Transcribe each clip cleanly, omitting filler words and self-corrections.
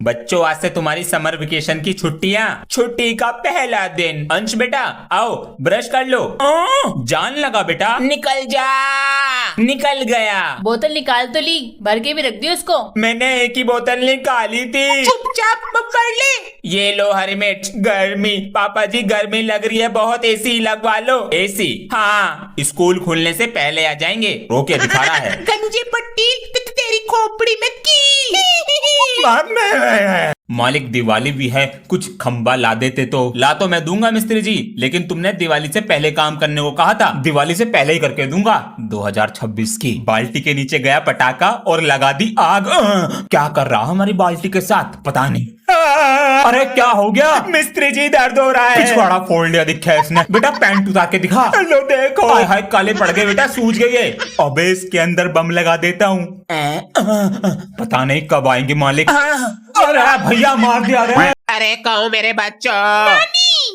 बच्चों आज से तुम्हारी समर वेकेशन की छुट्टियां, छुट्टी का पहला दिन। अंश बेटा आओ ब्रश कर लो। जान लगा बेटा, निकल जा। निकल गया। बोतल निकाल तो ली, भर के भी रख दी उसको। मैंने एक ही बोतल निकाली थी। चुपचाप पकड़ ले। ये लो हरी मिर्च। गर्मी पापा जी, गर्मी लग रही है बहुत, एसी लगवा लो। एसी हाँ, स्कूल खुलने से पहले आ जाएंगे। रोके दिखा रहा है। गंजी पट्टी तेरी खोपड़ी में की। मालिक दिवाली भी है, कुछ खंबा ला देते तो। ला तो मैं दूंगा मिस्त्री जी, लेकिन तुमने दिवाली से पहले काम करने को कहा था। दिवाली से पहले ही करके दूंगा। 2026 की बाल्टी के नीचे गया पटाखा और लगा दी आग। क्या कर रहा हमारी बाल्टी के साथ पता नहीं। अरे क्या हो गया मिस्त्री जी? दर्द हो रहा है। पिछवाड़ा फोड़ लिया दिखा है इसने। बेटा पैंट उतार के दिखा। लो देखो। हाय हाय काले पड़ गए बेटा, सूज गई है। अबे इसके अंदर बम लगा देता हूँ। पता नहीं कब आएंगे मालिक। अरे भैया मार दिया रे। अरे कहो मेरे बच्चों।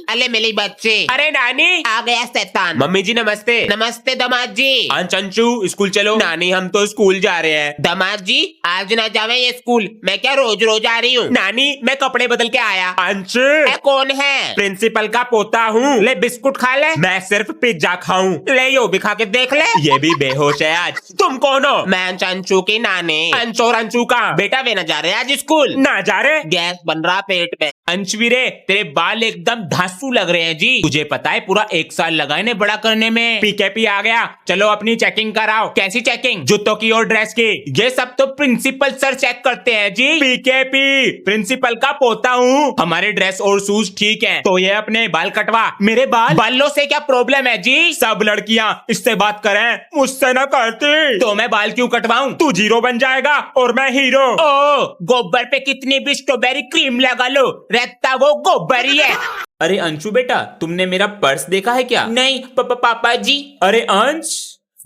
अरे मेरी बच्चे। अरे नानी आ गया शैतान। मम्मी जी नमस्ते। नमस्ते दामाद जी। अंशु स्कूल चलो। नानी हम तो स्कूल जा रहे हैं। दामाद जी आज ना जावे ये स्कूल, मैं क्या रोज रोज आ रही हूँ। नानी मैं कपड़े बदल के आया। अंशु कौन है? प्रिंसिपल का पोता हूँ। ले बिस्कुट खा ले। मैं सिर्फ पिज्जा खाऊं। ले यो भी खा के देख ले। ये भी बेहोश है आज। तुम कौन हो? मैं अंशु की नानी। अंशु और अंशु का बेटा वे न जा रहे आज स्कूल। ना जा रहे? गैस बन रहा पेट में। अंशवीरे तेरे बाल एकदम धांसू लग रहे हैं जी। तुझे पता है पूरा 1 साल लगा इन्हें बड़ा करने में। पीकेपी आ गया, चलो अपनी चेकिंग कराओ। कैसी चेकिंग? जूतों की और ड्रेस की। ये सब तो प्रिंसिपल सर चेक करते हैं जी। पीकेपी प्रिंसिपल का पोता हूँ। हमारे ड्रेस और शूज ठीक हैं, तो ये अपने बाल कटवा। मेरे बालों से क्या प्रॉब्लम है जी? सब लड़कियाँ इससे बात करें, मुझसे न करती। तो मैं बाल क्यों कटवाऊं? तू जीरो बन जाएगा और मैं हीरो। ओ गोबर पे कितनी भी स्ट्रॉबेरी क्रीम लगा लो, रहता वो गोबर ही है। अरे अंशु बेटा, तुमने मेरा पर्स देखा है क्या? नहीं पापा जी। अरे अंश,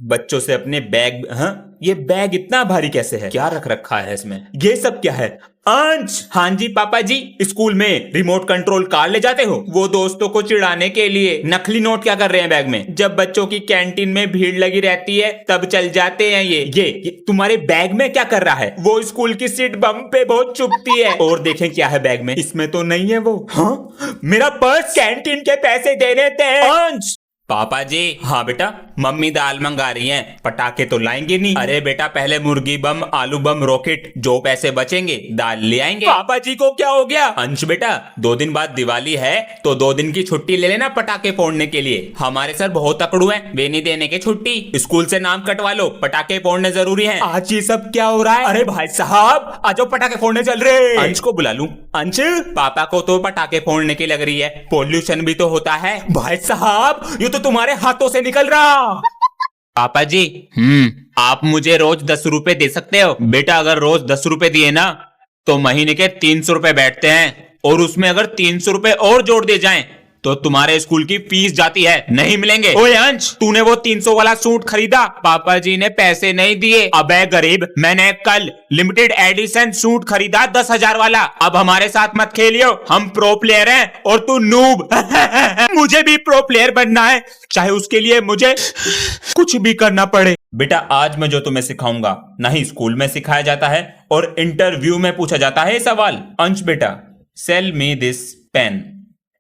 बच्चों से अपने बैग। हाँ ये बैग इतना भारी कैसे है? क्या रख रखा है इसमें? ये सब क्या है? अंश। हाँ जी पापा जी। स्कूल में रिमोट कंट्रोल कार ले जाते हो? वो दोस्तों को चिढ़ाने के लिए। नकली नोट क्या कर रहे हैं बैग में? जब बच्चों की कैंटीन में भीड़ लगी रहती है तब चल जाते हैं ये तुम्हारे बैग में क्या कर रहा है? वो स्कूल की सीट बम पे बहुत चुभती है। और देखें क्या है बैग में। इसमें तो नहीं है वो। हाँ मेरा पर्स। कैंटीन के पैसे देने थे। अंश। पापा जी। हाँ बेटा। मम्मी दाल मंगा रही हैं, पटाखे तो लाएंगे नहीं। अरे बेटा पहले मुर्गी बम, आलू बम, रॉकेट, जो पैसे बचेंगे दाल ले आएंगे। पापा जी को क्या हो गया? अंश बेटा 2 दिन बाद दिवाली है तो 2 दिन की छुट्टी ले लेना पटाखे फोड़ने के लिए। हमारे सर बहुत तकड़ू हैं, वे नहीं देने के छुट्टी। स्कूल से नाम कटवा लो, पटाखे फोड़ने जरूरी है। आज ये सब क्या हो रहा है? अरे भाई साहब आज पटाखे फोड़ने चल रहे। अंश को बुला लूं? अंश पापा को तो पटाखे फोड़ने की लग रही है, पोल्यूशन भी तो होता है। भाई साहब ये तो तुम्हारे हाथों से निकल रहा। पापा जी आप मुझे रोज 10 रुपए दे सकते हो? बेटा अगर रोज 10 रुपए दिए ना तो महीने के 300 रुपए बैठते हैं, और उसमें अगर 300 रुपए और जोड़ दिए जाएं तो तुम्हारे स्कूल की फीस जाती है। नहीं मिलेंगे। ओए अंश तूने वो 300 वाला सूट खरीदा? पापा जी ने पैसे नहीं दिए। अबे गरीब, मैंने कल लिमिटेड एडिशन सूट खरीदा 10,000 वाला। अब हमारे साथ मत खेलियो, हम प्रो प्लेयर हैं और तू नूब। मुझे भी प्रो प्लेयर बनना है, चाहे उसके लिए मुझे कुछ भी करना पड़े। बेटा आज मैं जो तुम्हें सिखाऊंगा नहीं स्कूल में सिखाया जाता है और इंटरव्यू में पूछा जाता है सवाल। अंश बेटा सेल मी दिस पेन।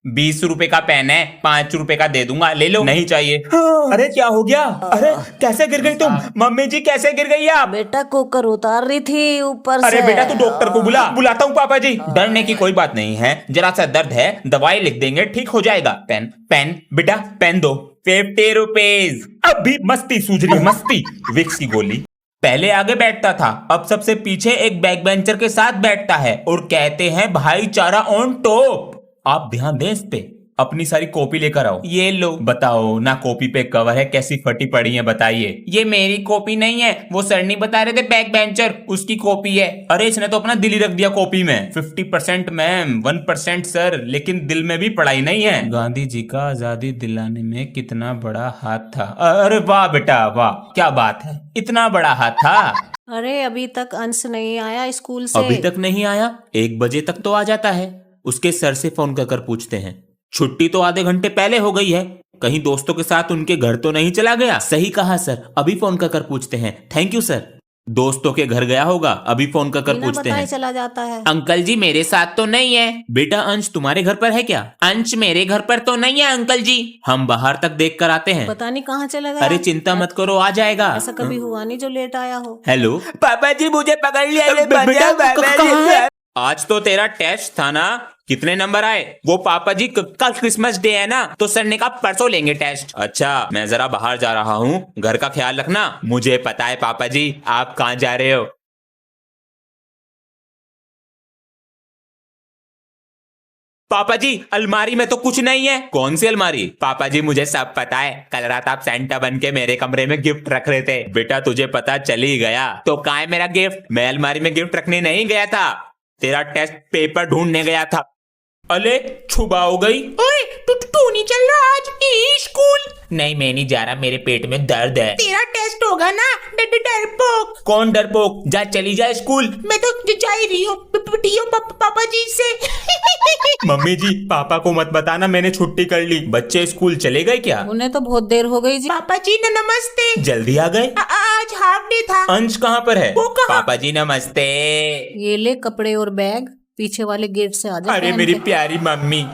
20 रुपए का पेन है, 5 रुपए का दे दूंगा, ले लो। नहीं चाहिए। अरे क्या हो गया? अरे कैसे गिर गई तुम? मम्मी जी कैसे गिर गई आप? बेटा कुकर उतार रही थी ऊपर से। अरे बेटा तू डॉक्टर को बुलाता हूँ पापा जी। डरने की कोई बात नहीं है, जरा सा दर्द है, दवाई लिख देंगे, ठीक हो जाएगा। पेन बेटा पेन दो। 50 रुपीज। अभी मस्ती सूझ रही, मस्ती। विक्स की गोली। पहले आगे बैठता था, अब सबसे पीछे एक बैक बेंचर के साथ बैठता है और कहते हैं भाईचारा ऑन टॉप। आप ध्यान दें इस पे। अपनी सारी कॉपी लेकर आओ। ये लो। बताओ ना कॉपी पे कवर है कैसी फटी पड़ी है, बताइए। ये मेरी कॉपी नहीं है, वो सर नहीं बता रहे थे बैक बेंचर, उसकी कॉपी है। अरे इसने तो अपना दिल ही रख दिया कॉपी में। 50% मैम, 1% सर, लेकिन दिल में भी पढ़ाई नहीं है। गांधी जी का आजादी दिलाने में कितना बड़ा हाथ था। अरे वाह बेटा वाह, क्या बात है, इतना बड़ा हाथ था। अरे अभी तक अंश नहीं आया स्कूल से। अभी तक नहीं आया? 1 बजे तक तो आ जाता है। उसके सर से फोन कर पूछते हैं। छुट्टी तो आधे घंटे पहले हो गई है, कहीं दोस्तों के साथ उनके घर तो नहीं चला गया? सही कहा सर, अभी फोन कर पूछते हैं। Thank you sir. दोस्तों के घर गया होगा, अभी फोन कर बिना पूछते बताए हैं। चला जाता है। अंकल जी मेरे साथ तो नहीं है। बेटा अंश तुम्हारे घर पर है क्या? अंश मेरे घर पर तो नहीं है अंकल जी। हम बाहर तक देख कर आते हैं। पता नहीं कहाँ चला गया। अरे चिंता मत करो, आ जाएगा। ऐसा कभी हुआ नहीं जो लेट आया हो। हेलो पापा जी मुझे पकड़ लिया। बेटा कहाँ है? आज तो तेरा टेस्ट था ना, कितने नंबर आए? वो पापा जी कल क्रिसमस डे है ना, तो सर ने कहा परसों लेंगे टेस्ट। अच्छा मैं जरा बाहर जा रहा हूँ, घर का ख्याल रखना। मुझे पता है पापा जी आप कहाँ जा रहे हो। पापा जी अलमारी में तो कुछ नहीं है। कौन सी अलमारी? पापा जी मुझे सब पता है, कल रात आप सेंटा बन के मेरे कमरे में गिफ्ट रख रहे थे। बेटा तुझे पता चल ही गया तो कहाँ है मेरा गिफ्ट? मैं अलमारी में गिफ्ट रखने नहीं गया था, तेरा टेस्ट पेपर ढूंढने गया था। अले छुबा हो गई। ओए तू नहीं चल रहा आज स्कूल? नहीं मैं नहीं जा रहा, मेरे पेट में दर्द है। तेरा टेस्ट होगा ना डरपोक। कौन डरपोक? जा चली जा स्कूल। मैं तो जा ही रही हूँ पापा जी से। मम्मी जी पापा को मत बताना मैंने छुट्टी कर ली। बच्चे स्कूल चले गए क्या? उन्हें तो बहुत देर हो गई जी। पापा जी नमस्ते। जल्दी आ गए? आज हाफ डे था। अंश कहाँ पर है? वो कहाँ? पापा जी नमस्ते। ये ले कपड़े और बैग, पीछे वाले गेट से आ जा। अरे पहन मेरी के। प्यारी मम्मी।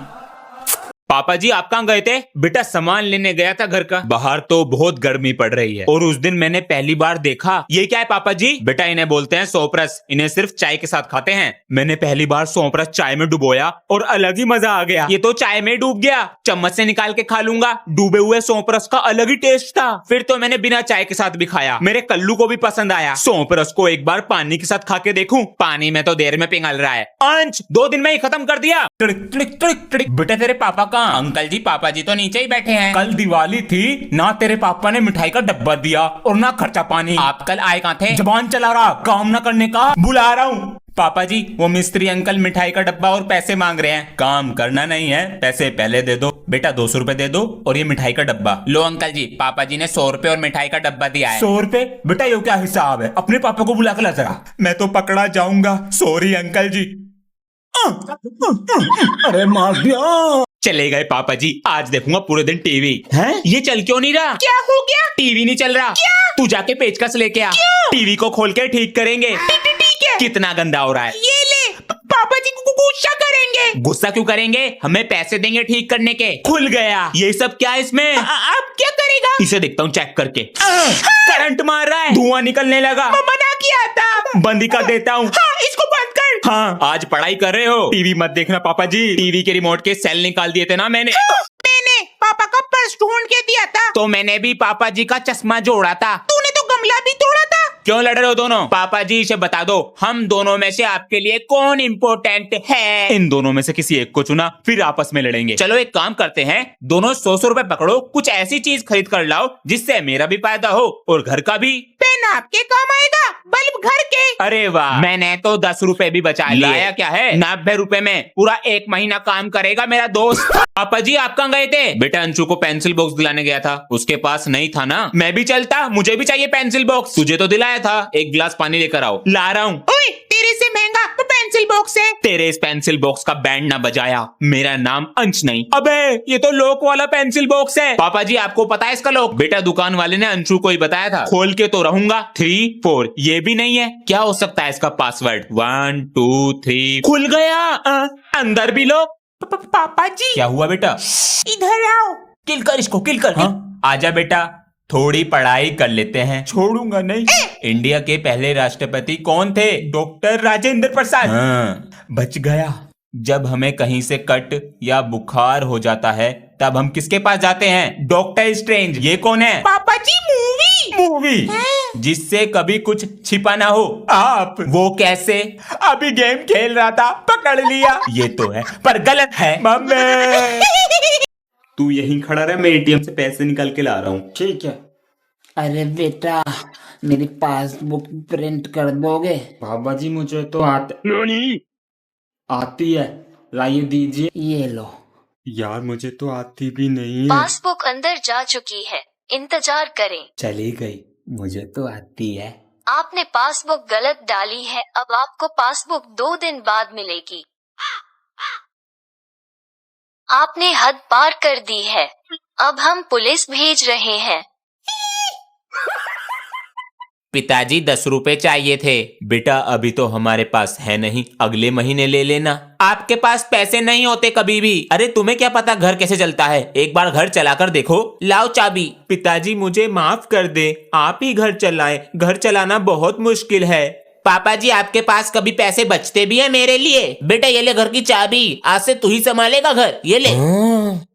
पापा जी आप कहाँ गए थे? बेटा सामान लेने गया था घर का। बाहर तो बहुत गर्मी पड़ रही है और उस दिन मैंने पहली बार देखा। ये क्या है पापा जी? बेटा इन्हें बोलते हैं सोपरस, इन्हें सिर्फ चाय के साथ खाते हैं। मैंने पहली बार सोपरस चाय में डुबोया और अलग ही मजा आ गया। ये तो चाय में डूब गया, चम्मच से निकाल के खा लूंगा। डूबे हुए सोपरस का अलग ही टेस्ट था। फिर तो मैंने बिना चाय के साथ भी खाया, मेरे कल्लू को भी पसंद आया। सोपरस को एक बार पानी के साथ खा के देखूं, पानी में तो देर में पिघल रहा है। अंश 2 दिन में ही खत्म कर दिया। बेटा तेरे पापा कहाँ? अंकल जी पापा जी तो नीचे ही बैठे हैं। कल दिवाली थी ना, तेरे पापा ने मिठाई का डब्बा दिया और ना खर्चा पानी। आप कल आए कहाँ थे? जबान चला रहा, काम ना करने का। बुला रहा हूँ। पापा जी वो मिस्त्री अंकल मिठाई का डब्बा और पैसे मांग रहे हैं। काम करना नहीं है, पैसे पहले दे दो। बेटा 200 रुपए दे दो और ये मिठाई का डब्बा लो। अंकल जी पापा जी ने 100 रुपए और मिठाई का डब्बा दिया है। 100 रुपए? बेटा ये क्या हिसाब है? अपने पापा को बुला कर ला जरा, मैं तो पकड़ा जाऊंगा। सॉरी अंकल जी। अरे मार दिया। चले गए पापा जी, आज देखूंगा पूरे दिन टीवी। हैं? ये चल क्यों नहीं रहा? क्या हो गया? टीवी नहीं चल रहा। तू जाके पेचकस लेके आ, टीवी को खोल के ठीक करेंगे। ठीक है। कितना गंदा हो रहा है। ये ले पापा जी को गुस्सा करेंगे। गुस्सा क्यों करेंगे? हमें पैसे देंगे ठीक करने के। खुल गया। ये सब क्या है इसमें? आप क्या करेगा? इसे देखता हूँ चेक करके। करंट मार रहा है, धुआं निकलने लगा। मना किया था। बंद ही कर देता हूँ। हाँ इसको बंद कर। हाँ आज पढ़ाई कर रहे हो, टीवी मत देखना पापा जी। टीवी के रिमोट के सेल निकाल दिए थे ना मैंने। मैंने पापा का पर्स ढूंढ के दिया था। तो मैंने भी पापा जी का चश्मा जोड़ा था। तूने तो गमला भी तोड़ा था। क्यों लड़ रहे हो दोनों? पापा जी इसे बता दो, हम दोनों में से आपके लिए कौन इम्पोर्टेंट है? इन दोनों में से किसी एक को चुना, फिर आपस में लड़ेंगे। चलो एक काम करते हैं, दोनों 100 रुपए पकड़ो, कुछ ऐसी चीज खरीद कर लाओ जिससे मेरा भी फायदा हो और घर का भी। पेन आपके काम आएगा, बल्ब घर के। अरे वाह, मैंने तो 10 रुपए भी बचा लिए। लाया क्या है? 90 रुपए में पूरा 1 महीना काम करेगा मेरा दोस्त। पापा जी आप कहाँ गए थे? बेटा अंशु को पेंसिल बॉक्स दिलाने गया था, उसके पास नहीं था ना। मैं भी चलता, मुझे भी चाहिए पेंसिल बॉक्स। तुझे तो दिलाया था। एक गिलास पानी लेकर आओ। ला रहा हूँ। ओए तेरे से महंगा तो पेंसिल बॉक्स है। तेरे इस पेंसिल बॉक्स का बैंड ना बजाया, मेरा नाम अंश नहीं। अबे ये तो लॉक वाला पेंसिल बॉक्स है। पापा जी आपको पता है इसका लॉक? बेटा दुकान वाले ने अंशु को ही बताया था। खोल के तो रहूंगा। 3 4 ये भी नहीं है। क्या हो सकता है इसका पासवर्ड? 1 2 3 खुल गया। अंदर भी लो। पापा जी क्या हुआ बेटा? इधर आओ। किल कर इसको, किल कर। हाँ? आजा बेटा, थोड़ी पढ़ाई कर लेते हैं। छोड़ूंगा नहीं। इंडिया के पहले राष्ट्रपति कौन थे? डॉक्टर राजेंद्र प्रसाद। हाँ, बच गया। जब हमें कहीं से कट या बुखार हो जाता है तब हम किसके पास जाते हैं? Doctor strange. ये कौन है? पापा जी मूवी जिससे कभी कुछ छिपा ना हो। आप वो कैसे? अभी गेम खेल रहा था, पकड़ लिया। ये तो है पर गलत है। मम्मी तू यहीं खड़ा रह, मैं एटीएम से पैसे निकाल के ला रहा हूँ। ठीक है। अरे बेटा मेरी पासबुक प्रिंट कर दोगे? बाबा जी मुझे तो आती है, लाइए दीजिए। ये लो। यार मुझे तो आती भी नहीं है। पासबुक अंदर जा चुकी है, इंतजार करें। चली गई। मुझे तो आती है। आपने पासबुक गलत डाली है, अब आपको पासबुक 2 दिन बाद मिलेगी। आपने हद पार कर दी है, अब हम पुलिस भेज रहे हैं। पिताजी 10 रुपए चाहिए थे। बेटा अभी तो हमारे पास है नहीं, अगले महीने ले लेना। आपके पास पैसे नहीं होते कभी भी। अरे तुम्हें क्या पता घर कैसे चलता है, एक बार घर चलाकर देखो। लाओ चाबी। पिताजी मुझे माफ कर दे, आप ही घर चलाएं, घर चलाना बहुत मुश्किल है। पापा जी आपके पास कभी पैसे बचते भी हैं मेरे लिए? बेटा ये ले घर की चाबी, आज से तू ही संभालेगा घर, ये ले।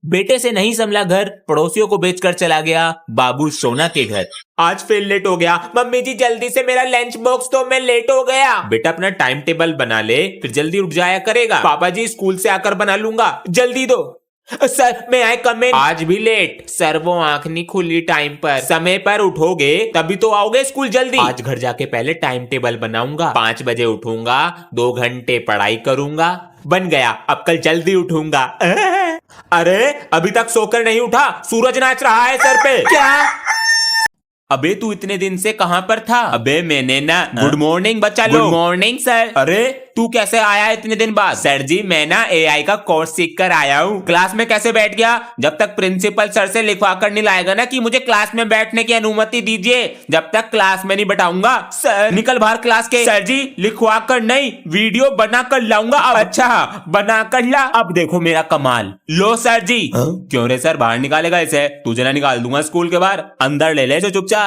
बेटे से नहीं संभला घर, पड़ोसियों को बेचकर चला गया बाबू सोना के घर। आज फिर लेट हो गया। मम्मी जी जल्दी से मेरा लंच बॉक्स दो, मैं लेट हो गया। बेटा अपना टाइम टेबल बना ले, फिर जल्दी उठ जाया करेगा। पापा जी स्कूल से आकर बना लूंगा, जल्दी दो। सर मैं आए कम इन। आज भी लेट। सर वो आंख नहीं खुली टाइम पर। समय पर उठोगे तभी तो आओगे स्कूल जल्दी। आज घर जाके पहले टाइम टेबल बनाऊंगा, 5 बजे उठूंगा, 2 घंटे पढ़ाई करूंगा। बन गया, अब कल जल्दी उठूंगा। अरे अभी तक सोकर नहीं उठा, सूरज नाच रहा है सर पे। क्या? अबे तू इतने दिन से कहां पर था? अबे मैंने ना गुड मॉर्निंग बच्चा लोग। Good morning sir. अरे तू कैसे आया इतने दिन बाद? सर जी मैं ना एआई का कोर्स सीख कर आया हूँ। क्लास में कैसे बैठ गया? जब तक प्रिंसिपल सर से लिखवा कर नहीं लाएगा ना कि मुझे क्लास में बैठने की अनुमति दीजिए, जब तक क्लास में नहीं बैठाऊंगा। सर निकल बाहर क्लास के। सर जी लिखवा कर नहीं, वीडियो बना कर लाऊंगा। अच्छा बना कर ला, अब देखो मेरा कमाल। लो सर जी। क्यों रे सर बाहर निकालेगा इसे? तुझे ना निकाल दूंगा स्कूल के बाहर, अंदर ले ले जो चुपचाप।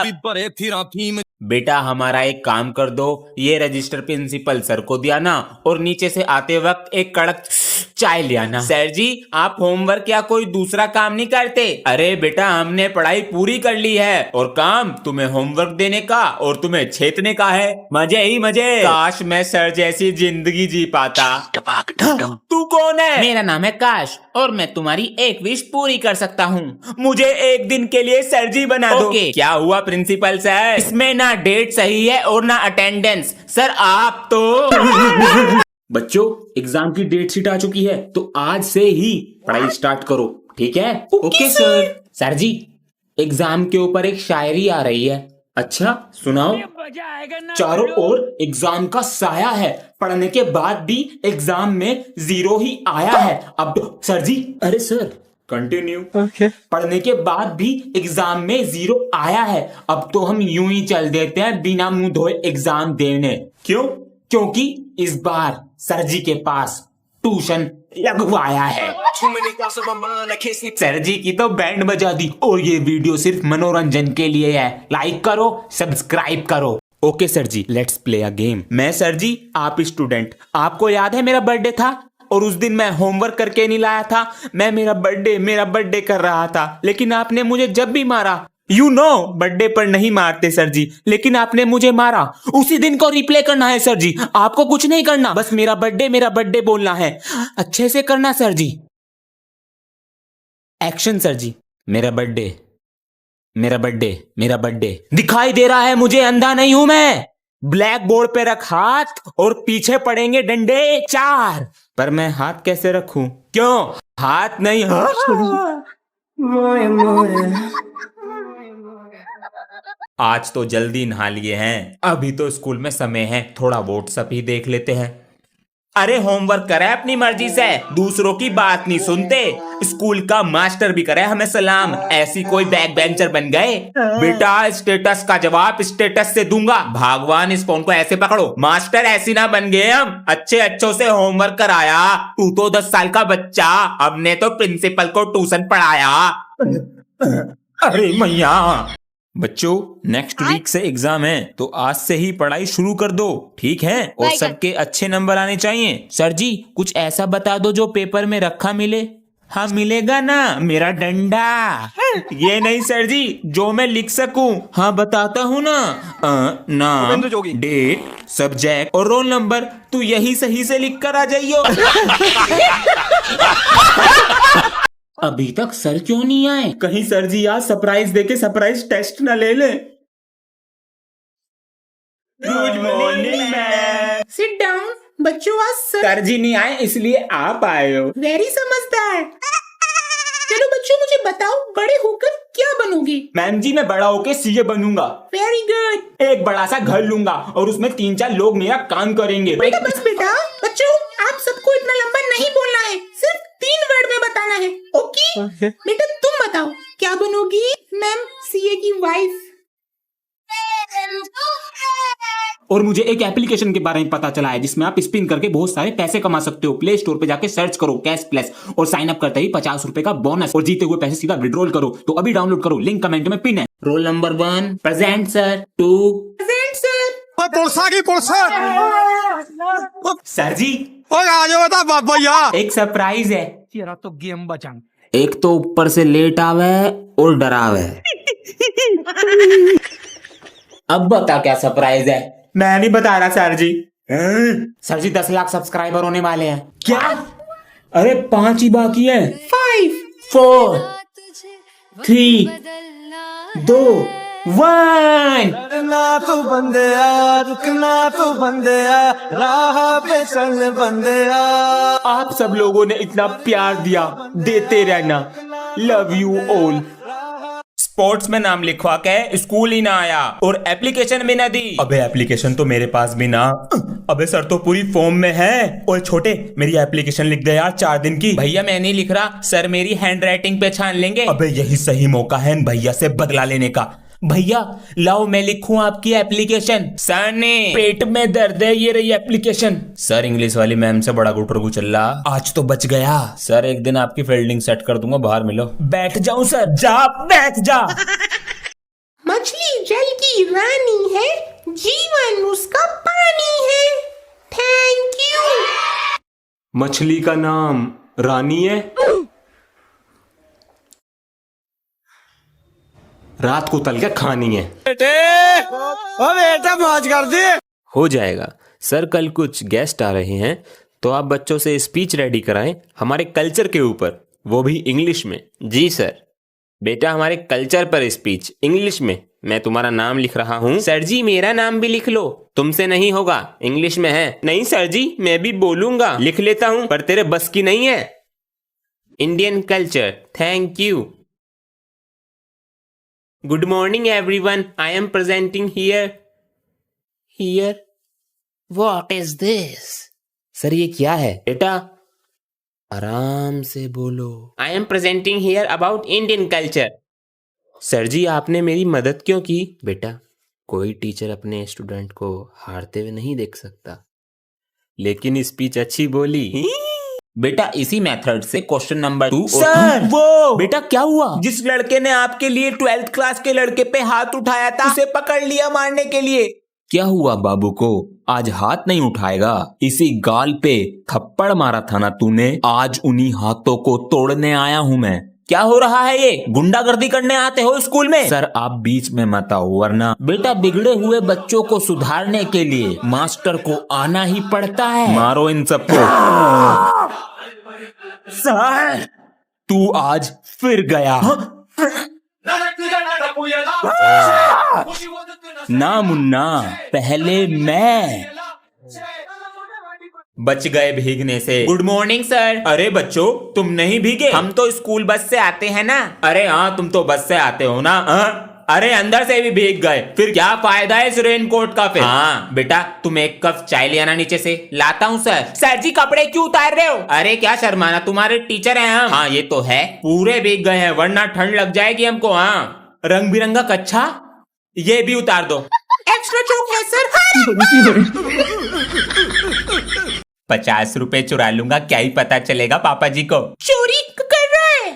बेटा हमारा एक काम कर दो, ये रजिस्टर प्रिंसिपल सर को दिया ना, और नीचे से आते वक्त एक कड़क चाय ले आना। सर जी आप होमवर्क या कोई दूसरा काम नहीं करते? अरे बेटा हमने पढ़ाई पूरी कर ली है, और काम तुम्हें होमवर्क देने का और तुम्हें छेतने का है। मजे ही मजे। काश मैं सर जैसी जिंदगी जी पाता। तू कौन है? मेरा नाम है काश और मैं तुम्हारी एक विश पूरी कर सकता हूँ। मुझे एक दिन के लिए सर जी बना दो। क्या हुआ प्रिंसिपल सर? इसमें ना डेट सही है और ना अटेंडेंस। सर आप तो बच्चों एग्जाम की डेट शीट आ चुकी है, तो आज से ही पढ़ाई स्टार्ट करो, ठीक है? Okay sir. सर जी एग्जाम के ऊपर एक शायरी आ रही है। अच्छा सुनाओ। चारों ओर एग्जाम का साया है, पढ़ने के बाद भी एग्जाम में 0 ही आया है। अब सर जी, अरे सर कंटिन्यू। पढ़ने के बाद भी एग्जाम में 0 आया है, अब तो हम यूं ही चल देते हैं बिना मुंह धोए एग्जाम देने। क्यों? क्योंकि इस बार सर जी के पास ट्यूशन लगवाया है। सर जी की तो बैंड बजा दी, और ये वीडियो सिर्फ मनोरंजन के लिए है। लाइक करो, सब्सक्राइब करो। Okay sir ji let's play a game. मैं सर जी, आप स्टूडेंट। आपको याद है मेरा बर्थडे था और उस दिन मैं होमवर्क करके नहीं लाया था। मैं मेरा बर्थडे कर रहा था, लेकिन आपने मुझे जब भी मारा, यू नो बर्थडे पर नहीं मारते सर जी, लेकिन आपने मुझे मारा। उसी दिन को रिप्ले करना है सर जी, आपको कुछ नहीं करना, बस मेरा बर्थडे बोलना है। अच्छे से करना सर जी। एक्शन सर जी। मेरा बर्थडे दिखाई दे रहा है मुझे, अंधा नहीं हूं मैं। ब्लैक बोर्ड पे रख हाथ और पीछे पड़ेंगे डंडे 4। पर मैं हाथ कैसे रखूं? क्यों हाथ नहीं? आज तो जल्दी नहा लिए हैं, अभी तो स्कूल में समय है, थोड़ा व्हाट्सएप ही देख लेते हैं। अरे होमवर्क करे अपनी मर्जी से, दूसरों की बात नहीं सुनते। स्कूल का मास्टर भी करे हमें सलाम, ऐसी कोई बैक बेंचर बन गए। बेटा स्टेटस का जवाब स्टेटस से दूंगा। भगवान इस फोन को ऐसे पकड़ो। मास्टर ऐसी ना बन गए हम, अच्छों से होमवर्क कराया। तू तो 10 साल का बच्चा, अब ने तो प्रिंसिपल को ट्यूशन पढ़ाया। अरे मैया। बच्चों नेक्स्ट वीक से एग्जाम है, तो आज से ही पढ़ाई शुरू कर दो, ठीक है? और सबके अच्छे नंबर आने चाहिए। सर जी कुछ ऐसा बता दो जो पेपर में रखा मिले। हाँ मिलेगा ना, मेरा डंडा। ये नहीं सर जी, जो मैं लिख सकूं। हाँ बताता हूँ ना, नाम, डेट, सब्जेक्ट और रोल नंबर। तू यही सही से लिख कर आ जाइयो। अभी तक सर क्यों नहीं आए? कहीं सर जी आज सरप्राइज देके सरप्राइज टेस्ट न ले ले। Good morning ma'am. Sit down. बच्चों आज सर जी नहीं आए इसलिए आप आए हो। वेरी समझदार। चलो बच्चों मुझे बताओ, बड़े होकर क्या बनोगे? मैम जी मैं बड़ा होके सीए बनूंगा। Very good. एक बड़ा सा घर लूंगा और उसमें 3-4 लोग मेरा काम करेंगे। बेटा बस बेटा। बच्चों आप सबको इतना लंबा नहीं बोलना है, सिर्फ 3 वर्ड में बताना है। ओके बेटा तुम बताओ क्या बनोगी? मैम सीए की वाइफ। और मुझे एक एप्लीकेशन के बारे में पता चला है जिसमें आप स्पिन करके बहुत सारे पैसे कमा सकते हो। प्ले स्टोर पे जाके सर्च करो कैश प्लस और साइन अप करते ही 50 रुपए का बोनस और जीते हुए पैसे सीधा विड्रॉल करो। तो अभी डाउनलोड करो, लिंक कमेंट में पिन है। Roll number 1 present sir. 2 present sir. Sir ji भैया एक सरप्राइज है। तेरा तो गेम बचांग। एक तो ऊपर से लेट आवे और डरावे। अब बता क्या सरप्राइज है? मैं नहीं बता रहा सर जी। सर जी 10 लाख सब्सक्राइबर होने वाले हैं। क्या? अरे 5 ही बाकी है। 5 4 3 2 1। रुकना तो बंदया, रुकना तो बंदया, राह पे चल बंदया। आप सब लोगों ने इतना प्यार दिया, देते रहना। Love you all. स्पोर्ट्स में नाम लिखवा के स्कूल ही ना आया और एप्लीकेशन भी ना दी। अबे एप्लीकेशन तो मेरे पास भी ना। अबे सर तो पूरी फॉर्म में है। ओए छोटे मेरी एप्लीकेशन लिख दे यार 4 दिन की। भैया मैं नहीं लिख रहा, सर मेरी हैंड राइटिंग पे छान लेंगे। अबे यही सही मौका है भैया से बदला लेने का। भैया लाओ मैं लिखूं आपकी एप्लीकेशन। सर ने पेट में दर्द है, ये रही एप्लीकेशन। सर इंग्लिश वाली मैम से बड़ा गुटरगु चल रहा, आज तो बच गया। सर एक दिन आपकी फील्डिंग सेट कर दूंगा, बाहर मिलो। बैठ जाऊं सर? जा बैठ जा। मछली जल की रानी है, जीवन उसका पानी है। Thank you. मछली का नाम रानी है। रात को तल के खानी है। ओ बेटा मौज कर दे। हो जाएगा सर। कल कुछ गेस्ट आ रहे हैं तो आप बच्चों से स्पीच रेडी कराएं हमारे कल्चर के ऊपर, वो भी इंग्लिश में। जी सर। बेटा हमारे कल्चर पर स्पीच इंग्लिश में। मैं तुम्हारा नाम लिख रहा हूँ। सर जी मेरा नाम भी लिख लो। तुमसे नहीं होगा, इंग्लिश में है। नहीं सर जी मैं भी बोलूंगा, लिख लेता हूँ, पर तेरे बस की नहीं है। Indian culture. Thank you. Good morning everyone. I am presenting here. Here? What is this? Sir ये क्या है? बेटा आराम से बोलो। I am presenting here about Indian culture. Sir ji आपने मेरी मदद क्यों की? बेटा कोई टीचर अपने स्टूडेंट को हारते हुए नहीं देख सकता, लेकिन स्पीच अच्छी बोली। बेटा इसी मेथड से क्वेश्चन नंबर 2। सर वो बेटा क्या हुआ? जिस लड़के ने आपके लिए 12th क्लास के लड़के पे हाथ उठाया था, उसे पकड़ लिया मारने के लिए। क्या हुआ बाबू को? आज हाथ नहीं उठाएगा? इसी गाल पे थप्पड़ मारा था ना तूने, आज उन्हीं हाथों को तोड़ने आया हूँ मैं। क्या हो रहा है ये? गुंडागर्दी करने आते हो स्कूल में? सर आप बीच में मत आओ वरना। बेटा बिगड़े हुए बच्चों को सुधारने के लिए मास्टर को आना ही पड़ता है। मारो इन सबको। सर तू आज फिर गया। ना मुन्ना पहले मैं। बच गए भीगने से। Good morning sir. अरे बच्चों तुम नहीं भीगे? हम तो स्कूल बस से आते हैं ना। अरे हाँ तुम तो बस से आते हो ना। हाँ? अरे अंदर से भी भीग गए, फिर क्या फायदा है इस रेनकोट का? फिर हाँ बेटा तुम एक कप चाय ले आना नीचे से। लाता हूँ सर। सर जी कपड़े क्यों उतार रहे हो? अरे क्या शर्माना, तुम्हारे टीचर हैं हम। हाँ ये तो है, पूरे भीग गए हैं वरना ठंड लग जाएगी हमको। हाँ रंग बिरंगा कच्छा ये भी उतार दो। एक्स्ट्रा चौक है सर। 50 रुपए चुरा लूंगा, क्या ही पता चलेगा पापा जी को। चोरी कर रहा है।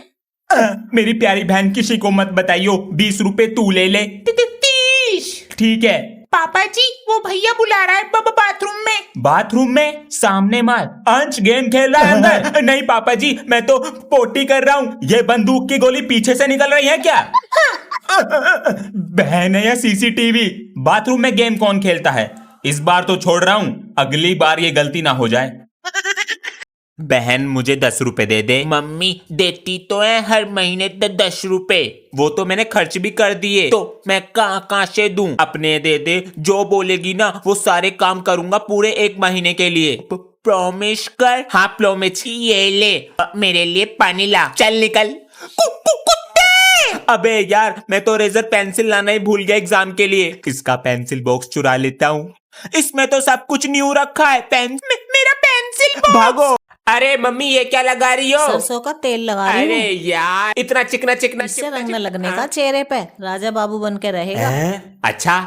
मेरी प्यारी बहन किसी को मत बताइयो, 20 रुपए तू ले ले। 30। ठीक है। पापा जी वो भैया बुला रहा है बाथरूम में। बाथरूम में? सामने मार। अंश गेम खेल रहा है अंदर। नहीं पापा जी मैं तो पोटी कर रहा हूँ। ये बंदूक की गोली पीछे से निकल रही है क्या? बहन है या सीसीटीवी? बाथरूम में गेम कौन खेलता है? इस बार तो छोड़ रहा हूँ, अगली बार ये गलती ना हो जाए। बहन मुझे 10 रुपए दे दे। मम्मी देती तो है हर महीने 10 रुपए। वो तो मैंने खर्च भी कर दिए, तो मैं कहाँ से दूं? अपने दे दे, जो बोलेगी ना वो सारे काम करूंगा पूरे 1 महीने के लिए। प्रॉमिस कर। हाँ प्रॉमिस। ये ले मेरे लिए पानी ला। चल निकल। अबे यार मैं तो रेजर पेंसिल लाना ही भूल गया एग्जाम के लिए। इसका पेंसिल बॉक्स चुरा लेता हूँ, इसमें तो सब कुछ न्यू रखा है। मेरा पेंसिल बॉक्स। भागो। अरे मम्मी ये क्या लगा रही हो? सरसों का तेल लगा रही अरे हूँ। यार इतना चिकना चिकना इससे रंग न लगने का चेहरे पे, राजा बाबू बन के रहेगा। अच्छा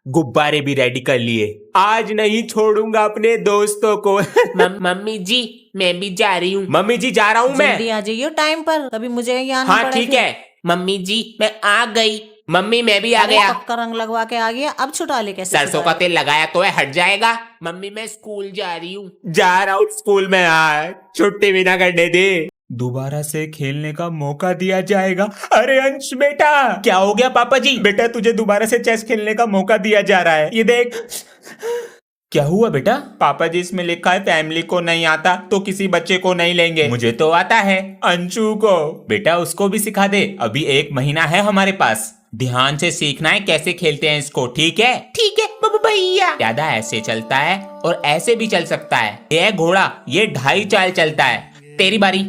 गुब्बारे भी रेडी कर लिए। आज नहीं छोड़ूंगा अपने दोस्तों को। मम्मी जी मैं भी जा रही हूँ। मम्मी जी जा रहा हूँ मैं। जल्दी आ जाइए टाइम पर, कभी मुझे यहाँ आना हाँ पड़ा ठीक फिर। है मम्मी जी मैं आ गई। मम्मी मैं भी आ अरे, गया। पक्का रंग लगवा के आ गया, अब छुटा ले कैसे? सरसों का तेल लगाया तो है, हट जाएगा। मम्मी मैं स्कूल जा रही हूँ। जा रहा हूँ स्कूल में यार, छुट्टी भी ना करने दे। दोबारा से खेलने का मौका दिया जाएगा। अरे अंश बेटा, क्या हो गया पापा जी? बेटा तुझे दोबारा से चेस खेलने का मौका दिया जा रहा है, ये देख। क्या हुआ बेटा? पापा जी इसमें लिखा है फैमिली को नहीं आता तो किसी बच्चे को नहीं लेंगे। मुझे तो आता है, अंशु को। बेटा उसको भी सिखा दे, अभी 1 महीना है हमारे पास। ध्यान से सीखना है कैसे खेलते हैं इसको, ठीक है? ठीक है भैया। ज्यादा ऐसे चलता है और ऐसे भी चल सकता है। ये घोड़ा ये 2.5 चाल चलता है। तेरी बारी।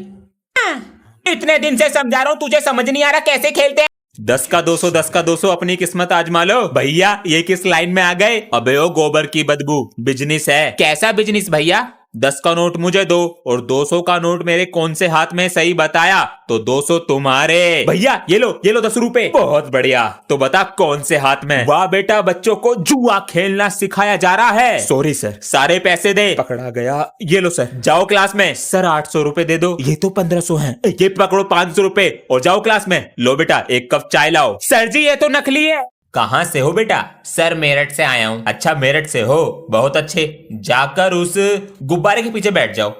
इतने दिन से समझा रहा हूँ, तुझे समझ नहीं आ रहा कैसे खेलते हैं? 10 का 200 10 का 200 अपनी किस्मत आजमा लो। भैया ये किस लाइन में आ गए? अबे ओ गोबर की बदबू, बिजनेस है। कैसा बिजनेस भैया? 10 का नोट मुझे दो और 200 का नोट मेरे कौन से हाथ में, सही बताया तो 200 तुम्हारे। भैया ये लो 10 रुपए। बहुत बढ़िया, तो बता कौन से हाथ में? वाह बेटा, बच्चों को जुआ खेलना सिखाया जा रहा है। सॉरी सर, सारे पैसे दे। पकड़ा गया। ये लो सर, जाओ क्लास में। सर 800 रुपए दे दो। ये तो 1500 हैं। ये पकड़ो 500 रुपए और जाओ क्लास में। लो बेटा 1 कप चाय लाओ। सर जी ये तो नकली है। कहाँ से हो बेटा? सर मेरठ से आया हूँ। अच्छा मेरठ से हो, बहुत अच्छे। जाकर उस गुब्बारे के पीछे बैठ जाओ।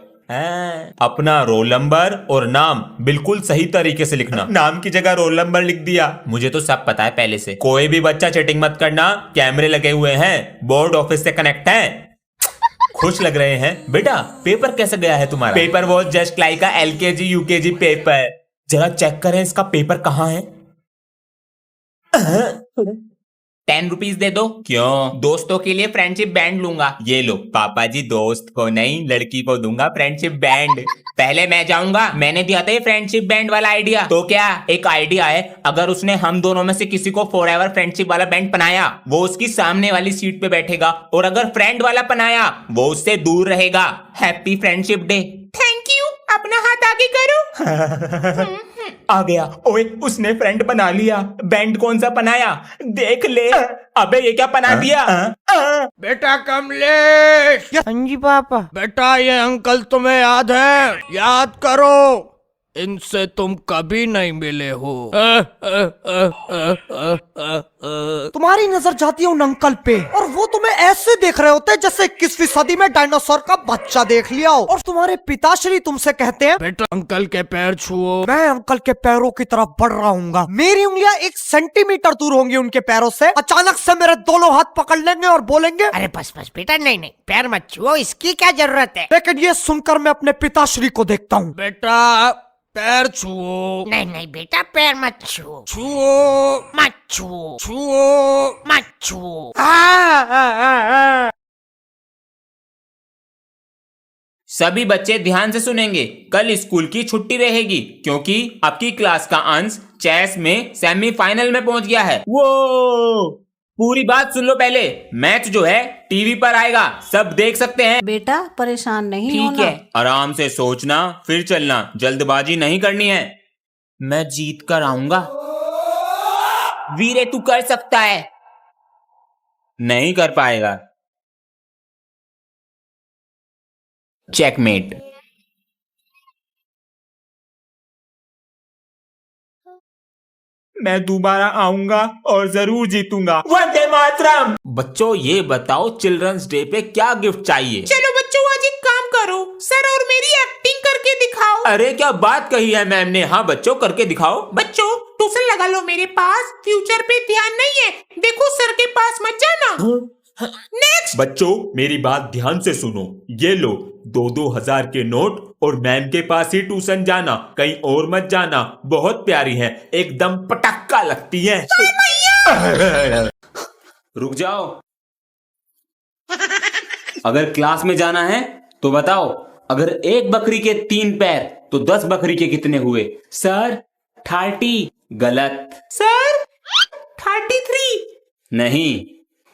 अपना रोल नंबर और नाम बिल्कुल सही तरीके से लिखना। नाम की जगह रोल नंबर लिख दिया। मुझे तो सब पता है पहले से। कोई भी बच्चा चीटिंग मत करना, कैमरे लगे हुए हैं, बोर्ड ऑफिस से कनेक्ट है। खुश लग रहे हैं बेटा? पेपर कैसे गया है तुम्हारा? पेपर वो जस्ट लाइक का LKG UKG पेपर। जरा चेक करें इसका पेपर कहाँ है। 10 रुपीज दे दो। क्यों? दोस्तों के लिए फ्रेंडशिप बैंड लूंगा। ये लो। पापा जी दोस्त को नहीं, लड़की को दूंगा फ्रेंडशिप बैंड। पहले मैं जाऊंगा, मैंने दिया था ये फ्रेंडशिप बैंड वाला आइडिया। तो क्या एक आइडिया है, अगर उसने हम दोनों में से किसी को फॉरएवर फ्रेंडशिप वाला बैंड पहनाया, वो उसकी सामने वाली सीट पे बैठेगा, और अगर फ्रेंड वाला पहनाया वो उससे दूर रहेगा। Happy friendship day. Thank you. अपना हाथ आगे करो। आ गया। ओए उसने फ्रेंड बना लिया। बैंड कौन सा बनाया देख ले। अबे ये क्या बना दिया? बेटा कमलेश। हाँ जी पापा। बेटा ये अंकल तुम्हें याद है? याद करो, इनसे तुम कभी नहीं मिले हो। तुम्हारी नजर जाती है उन अंकल पे और वो तुम्हें ऐसे देख रहे होते हैं जैसे 21वीं सदी में डायनासोर का बच्चा देख लिया हो। और तुम्हारे पिताश्री तुमसे कहते हैं बेटा अंकल के पैर छुओ। मैं अंकल के पैरों की तरफ बढ़ रहा हूँ, मेरी उंगलियां 1 सेंटीमीटर दूर होंगी उनके पैरों से। अचानक से मेरे दोनों हाथ पकड़ लेंगे और बोलेंगे अरे बस बेटा, नहीं पैर मत छुओ, इसकी क्या जरूरत है? लेकिन ये सुनकर मैं अपने पिताश्री को देखता हूँ। बेटा पैर छुओ। नहीं बेटा, पैर मत छुओ। छुओ मत छुओ। छुओ मत छुओ। सभी बच्चे ध्यान से सुनेंगे। कल स्कूल की छुट्टी रहेगी क्योंकि आपकी क्लास का अंश चेस में सेमीफाइनल में पहुंच गया है। वो पूरी बात सुन लो पहले। मैच जो है टीवी पर आएगा, सब देख सकते हैं। बेटा परेशान नहीं होना। ठीक है, आराम से सोचना फिर चलना, जल्दबाजी नहीं करनी है। मैं जीत कर आऊंगा। वीरे तू कर सकता है। नहीं कर पाएगा। चेकमेट। मैं दोबारा आऊंगा और जरूर जीतूंगा। वंदे मातरम। बच्चों ये बताओ चिल्ड्रंस डे पे क्या गिफ्ट चाहिए? चलो बच्चों आज एक काम करो, सर और मेरी एक्टिंग करके दिखाओ। अरे क्या बात कही है मैम ने। हाँ बच्चों करके दिखाओ। बच्चों ट्यूशन लगा लो मेरे पास, फ्यूचर पे ध्यान नहीं है। देखो सर के पास मत जाना। नेक्स्ट। बच्चों मेरी बात ध्यान से सुनो। ये लो 2-2 हजार के नोट और मैम के पास ही ट्यूशन जाना, कहीं और मत जाना। बहुत प्यारी है, एकदम पटक्का लगती है। रुक जाओ। अगर क्लास में जाना है तो बताओ, अगर एक बकरी के 3 पैर तो 10 बकरी के कितने हुए? सर 30। गलत। सर 33। नहीं,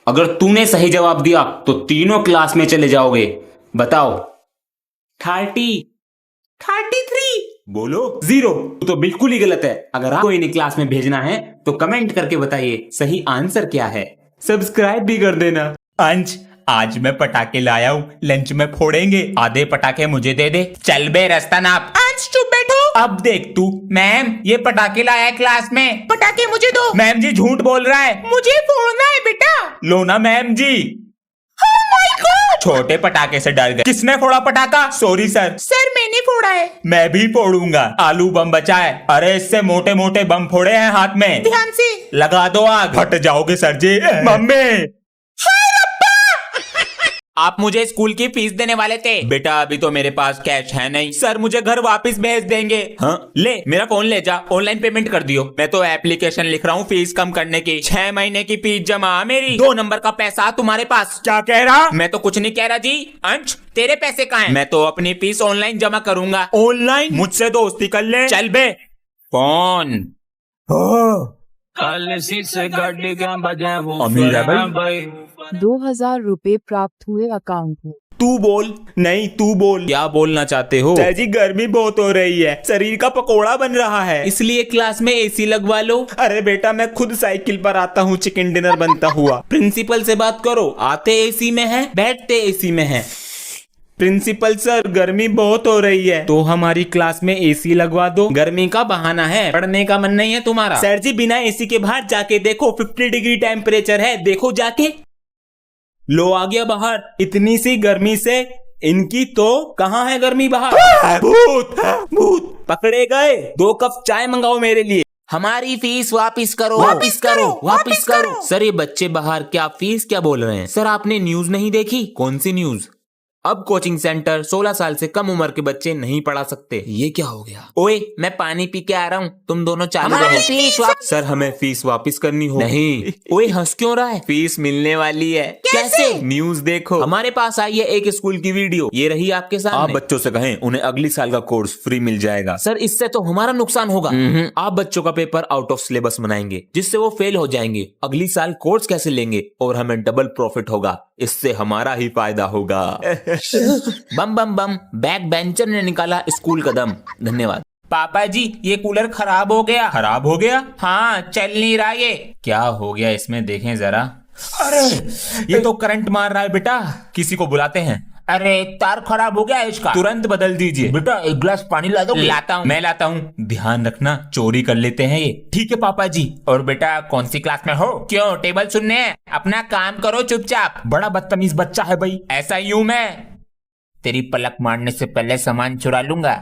अगर तूने सही जवाब दिया तो तीनों क्लास में चले जाओगे। बताओ। 33। बोलो 0। तो बिल्कुल ही गलत है। अगर आपको इन्हें क्लास में भेजना है तो कमेंट करके बताइए सही आंसर क्या है। सब्सक्राइब भी कर देना। अंश, आज मैं पटाखे लाया हूँ, लंच में फोड़ेंगे। आधे पटाखे मुझे दे दे। चल बे, रास्ता नाप। अंश चुप बैठो। अब देख तू। मैम, ये पटाखे लाया है क्लास में। पटाखे मुझे दो। मैम जी झूठ बोल रहा है। मुझे फोड़ना है बेटा। लो ना मैम जी। छोटे पटाखे से डर गए। किसने फोड़ा पटाखा? Sorry sir. सर मैंने फोड़ा है। मैं भी फोड़ूंगा। आलू बम बचा है। अरे इससे मोटे मोटे बम फोड़े हैं हाथ में। ध्यान से लगा दो आग। फट जाओगे सर जी। मम्मी, आप मुझे स्कूल की फीस देने वाले थे। बेटा अभी तो मेरे पास कैश है नहीं। सर मुझे घर वापस भेज देंगे। हाँ ले, मेरा फोन ले जा, ऑनलाइन पेमेंट कर दियो। मैं तो एप्लीकेशन लिख रहा हूँ फीस कम करने की। 6 महीने की फीस जमा मेरी। 2 नंबर का पैसा तुम्हारे पास। क्या कह रहा? मैं तो कुछ नहीं कह रहा जी। अंश, तेरे पैसे कहाँ हैं? मैं तो अपनी फीस ऑनलाइन जमा करूंगा। ऑनलाइन? मुझसे दोस्ती कर ले। चल बे। फोन। अमीर है भाई। 2000 रुपए प्राप्त हुए अकाउंट में। तू बोल। नहीं तू बोल। क्या बोलना चाहते हो? सर जी गर्मी बहुत हो रही है, शरीर का पकोड़ा बन रहा है, इसलिए क्लास में एसी लगवा लो। अरे बेटा मैं खुद साइकिल पर आता हूँ चिकन डिनर बनता हुआ। प्रिंसिपल से बात करो, आते एसी में है, बैठते एसी में है। प्रिंसिपल सर गर्मी बहुत हो रही है तो हमारी क्लास में एसी लगवा दो। गर्मी का बहाना है, पढ़ने का मन नहीं है तुम्हारा। सर जी बिना एसी के बाहर जाके देखो, 50 डिग्री टेम्परेचर है, देखो जाके। लो आ गया बाहर। इतनी सी गर्मी से इनकी तो कहाँ है गर्मी बाहर। भूत भूत पकड़े गए। 2 कप चाय मंगाओ मेरे लिए। हमारी फीस वापस करो, वापस करो, वापस करो। सर ये बच्चे बाहर क्या फीस क्या बोल रहे हैं? सर आपने न्यूज नहीं देखी? कौन सी न्यूज? अब कोचिंग सेंटर 16 साल से कम उम्र के बच्चे नहीं पढ़ा सकते। ये क्या हो गया? ओए मैं पानी पी के आ रहा हूँ, तुम दोनों चालू रहो। फीस सर हमें फीस वापस करनी हो। नहीं। ओए हंस क्यों रहा है? फीस मिलने वाली है। कैसे? न्यूज देखो। हमारे पास आई है एक स्कूल की वीडियो, ये रही आपके आप सामने। बच्चों से कहें उन्हें अगली साल का कोर्स फ्री मिल जाएगा। सर इससे तो हमारा नुकसान होगा। आप बच्चों का पेपर आउट ऑफ सिलेबस बनाएंगे जिससे वो फेल हो जाएंगे। अगली साल कोर्स कैसे लेंगे और हमें डबल प्रॉफिट होगा। इससे हमारा ही फायदा होगा। बम बम बम, बैक बेंचर ने निकाला स्कूल का दम। धन्यवाद। पापा जी ये कूलर खराब हो गया। खराब हो गया? हाँ चल नहीं रहा ये। क्या हो गया इसमें, देखें जरा। अरे ये तो करंट मार रहा है बेटा, किसी को बुलाते हैं। अरे तार खराब हो गया है इसका, तुरंत बदल दीजिए। बेटा एक गिलास पानी ला दो। लाता हूँ, मैं लाता हूँ। ध्यान रखना चोरी कर लेते हैं ये। ठीक है पापा जी। और बेटा कौन सी क्लास में हो? क्यों टेबल सुनने हैं? अपना काम करो चुपचाप। बड़ा बदतमीज बच्चा है भाई। ऐसा ही हूँ मैं। तेरी पलक मारने से पहले सामान चुरा लूंगा।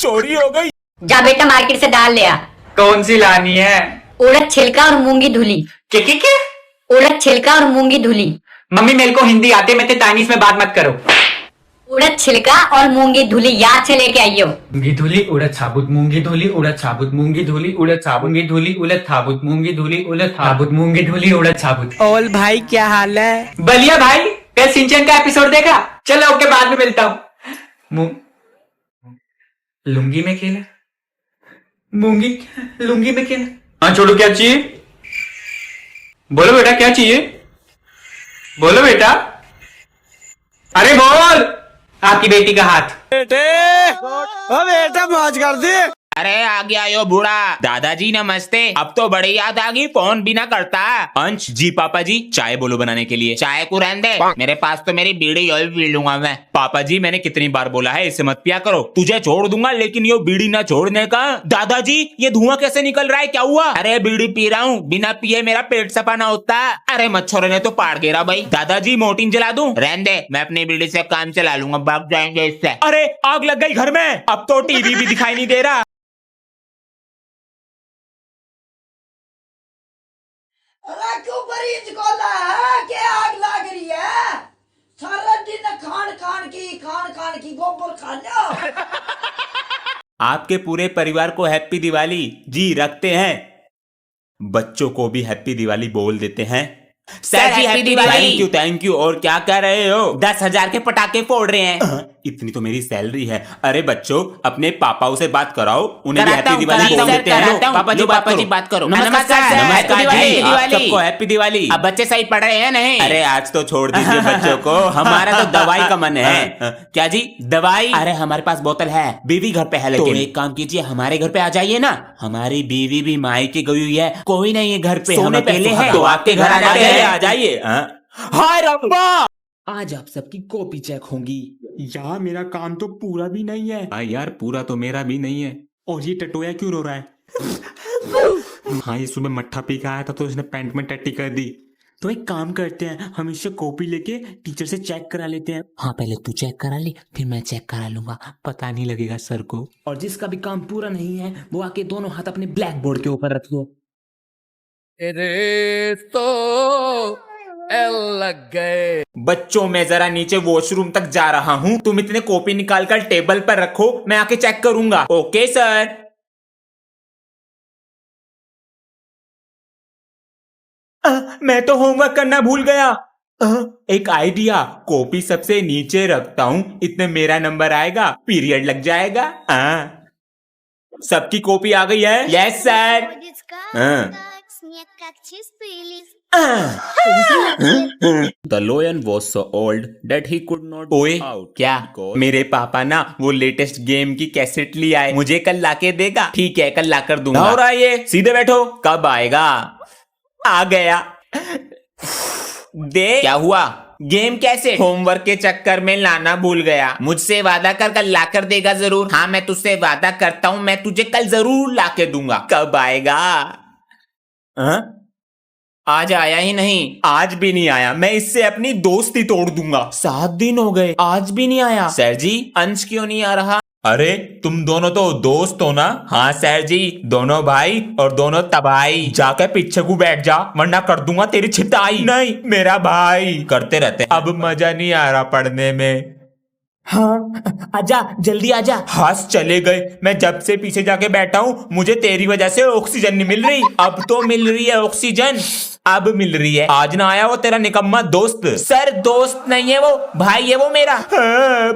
चोरी हो गई। जा बेटा मार्केट से दाल ले आ। कौन सी लानी है? उड़द छिलका और मूंगी धुली। क्या? उड़द छिलका और मूंगी धुली। मम्मी मेरे को हिंदी आते, मैं चाइनीज में बात मत करो। उड़द छिलका और मूंगी धुली याद से लेके आइयो। मूंगी धुली उड़द साबुत, मूंगी धुली उड़द साबुत, मूंगी धुली उड़द साबुत, मूंगी धुली उड़द साबुत, मूंगी धुली उड़द साबुत, मूंगी धुली उड़द साबुत। ओल भाई क्या हाल है? बलिया भाई कल सिंचन का एपिसोड देखा? चलो ओके बाद में मिलता हूँ। लुंगी में खेला, मूंगी लुंगी में खेला। हाँ छोड़ो, क्या चाहिए? बोलो बेटा क्या चाहिए? बोलो बेटा, अरे बोल। आपकी बेटी का हाथ। बेटा मौज कर दे। अरे आ गया यो बूढ़ा। दादाजी नमस्ते। अब तो बड़ी याद आ गई, फोन भी ना करता। अंश जी पापा जी चाय बोलो बनाने के लिए। चाय को रहने दे, मेरे पास तो मेरी बीड़ी और पी लूंगा मैं। पापा जी मैंने कितनी बार बोला है इसे मत पिया करो। तुझे छोड़ दूंगा लेकिन ये बीड़ी ना छोड़ने का। दादाजी ये धुआं कैसे निकल रहा है, क्या हुआ? अरे बीड़ी पी रहा हूँ, बिना पिए मेरा पेट सफा ना होता। अरे मच्छरों ने तो पाड़ गिरा भाई। दादाजी मोर्टिन जला दूं? रहने दे, मैं अपनी बीड़ी से काम चला लूंगा, भाग जाएंगे इससे। अरे आग लग गई घर में, अब तो टीवी भी दिखाई नहीं दे रहा। अरे क्यों मरीज को है के आग लग रही है? सारा दिन खान की गोबर खा लो। आपके पूरे परिवार को हैप्पी दिवाली जी रखते हैं। बच्चों को भी हैप्पी दिवाली बोल देते हैं। Sir happy Diwali. Thank you. और क्या कह रहे हो? 10,000 के पटाखे फोड़ रहे हैं। इतनी तो मेरी सैलरी है। अरे बच्चों, अपने पापाओं से बात कराओ, उन्हें भी कराता हैप्पी हूँ, दिवाली कराता बोल हूँ, देते हैं। कराता हूँ। पापा जी बात करो। नमस्कार सर, नमस्कार हैप्पी जी, आप दिवाली। सबको हैप्पी दिवाली। अब बच्चे सही पढ़ रहे हैं नहीं? अरे आज तो छोड़ दीजिए बच्चों को, हमारा तो दवाई का मन है। क्या जी, दवाई? अरे हमारे पास बोतल है, बीवी घर पे है। लेकिन तो एक काम कीजिए, हमारे घर पे आ जाइए ना। हमारी बीवी भी मायके गई हुई है, कोई नहीं है घर पे, हम अकेले हैं। तो आपके घर आ जाइए। हाय रब्बा, आज आप सबकी कॉपी चेक होगी। यार मेरा काम तो पूरा भी नहीं है। यार पूरा तो मेरा भी नहीं है। और ये टटोया क्यों रो रहा है? हाँ, ये सुबह मट्ठा पी के आया था तो इसने पैंट में टट्टी कर दी। तो एक काम करते हैं, हम इससे कॉपी लेके टीचर से चेक करा लेते हैं। हाँ, पहले तू चेक करा ले, फिर मैं चेक करा लूंगा, पता नहीं लगेगा सर को। और जिसका भी काम पूरा नहीं है वो आके दोनों हाथ अपने ब्लैक बोर्ड के ऊपर रखियो। लग गए। बच्चों, मैं जरा नीचे वॉशरूम तक जा रहा हूँ, तुम इतने कॉपी निकाल कर टेबल पर रखो, मैं आके चेक करूंगा। Okay sir. मैं तो होमवर्क करना भूल गया। एक आइडिया, कॉपी सबसे नीचे रखता हूँ, इतने मेरा नंबर आएगा, पीरियड लग जाएगा। सबकी कॉपी आ गई है? Yes sir. The lion was so old that he could not ओए go out. क्या, मेरे पापा ना वो लेटेस्ट गेम की कैसेट ली आए, मुझे कल लाके देगा? ठीक है, कल लाकर दूंगा। हो रहा है ये, सीधे बैठो। कब आएगा? आ गया। दे। क्या हुआ? गेम कैसे? होमवर्क के चक्कर में लाना भूल गया। मुझसे वादा कर, कल लाकर देगा जरूर। हाँ, मैं तुझसे वादा करता हूँ, मैं तुझे कल जरूर लाके दूंगा। कब आएगा? आज आया ही नहीं। आज भी नहीं आया, मैं इससे अपनी दोस्ती तोड़ दूंगा। 7 दिन हो गए, आज भी नहीं आया। सर जी, अंश क्यों नहीं आ रहा? अरे तुम दोनों तो दोस्त हो ना? हाँ सर जी, दोनों भाई और दोनों तबाही। जाके पीछे को बैठ जा, वरना कर दूंगा तेरी छिताई। नहीं, मेरा भाई करते रहते। अब मजा नहीं आ रहा पढ़ने में। हाँ, आजा, जल्दी आजा। हाथ चले गए। मैं जब से पीछे जाके बैठा हूँ, मुझे तेरी वजह से ऑक्सीजन नहीं मिल रही। अब तो मिल रही है ऑक्सीजन, अब मिल रही है। आज ना आया वो तेरा निकम्मा दोस्त। सर, दोस्त नहीं है वो, भाई है वो मेरा।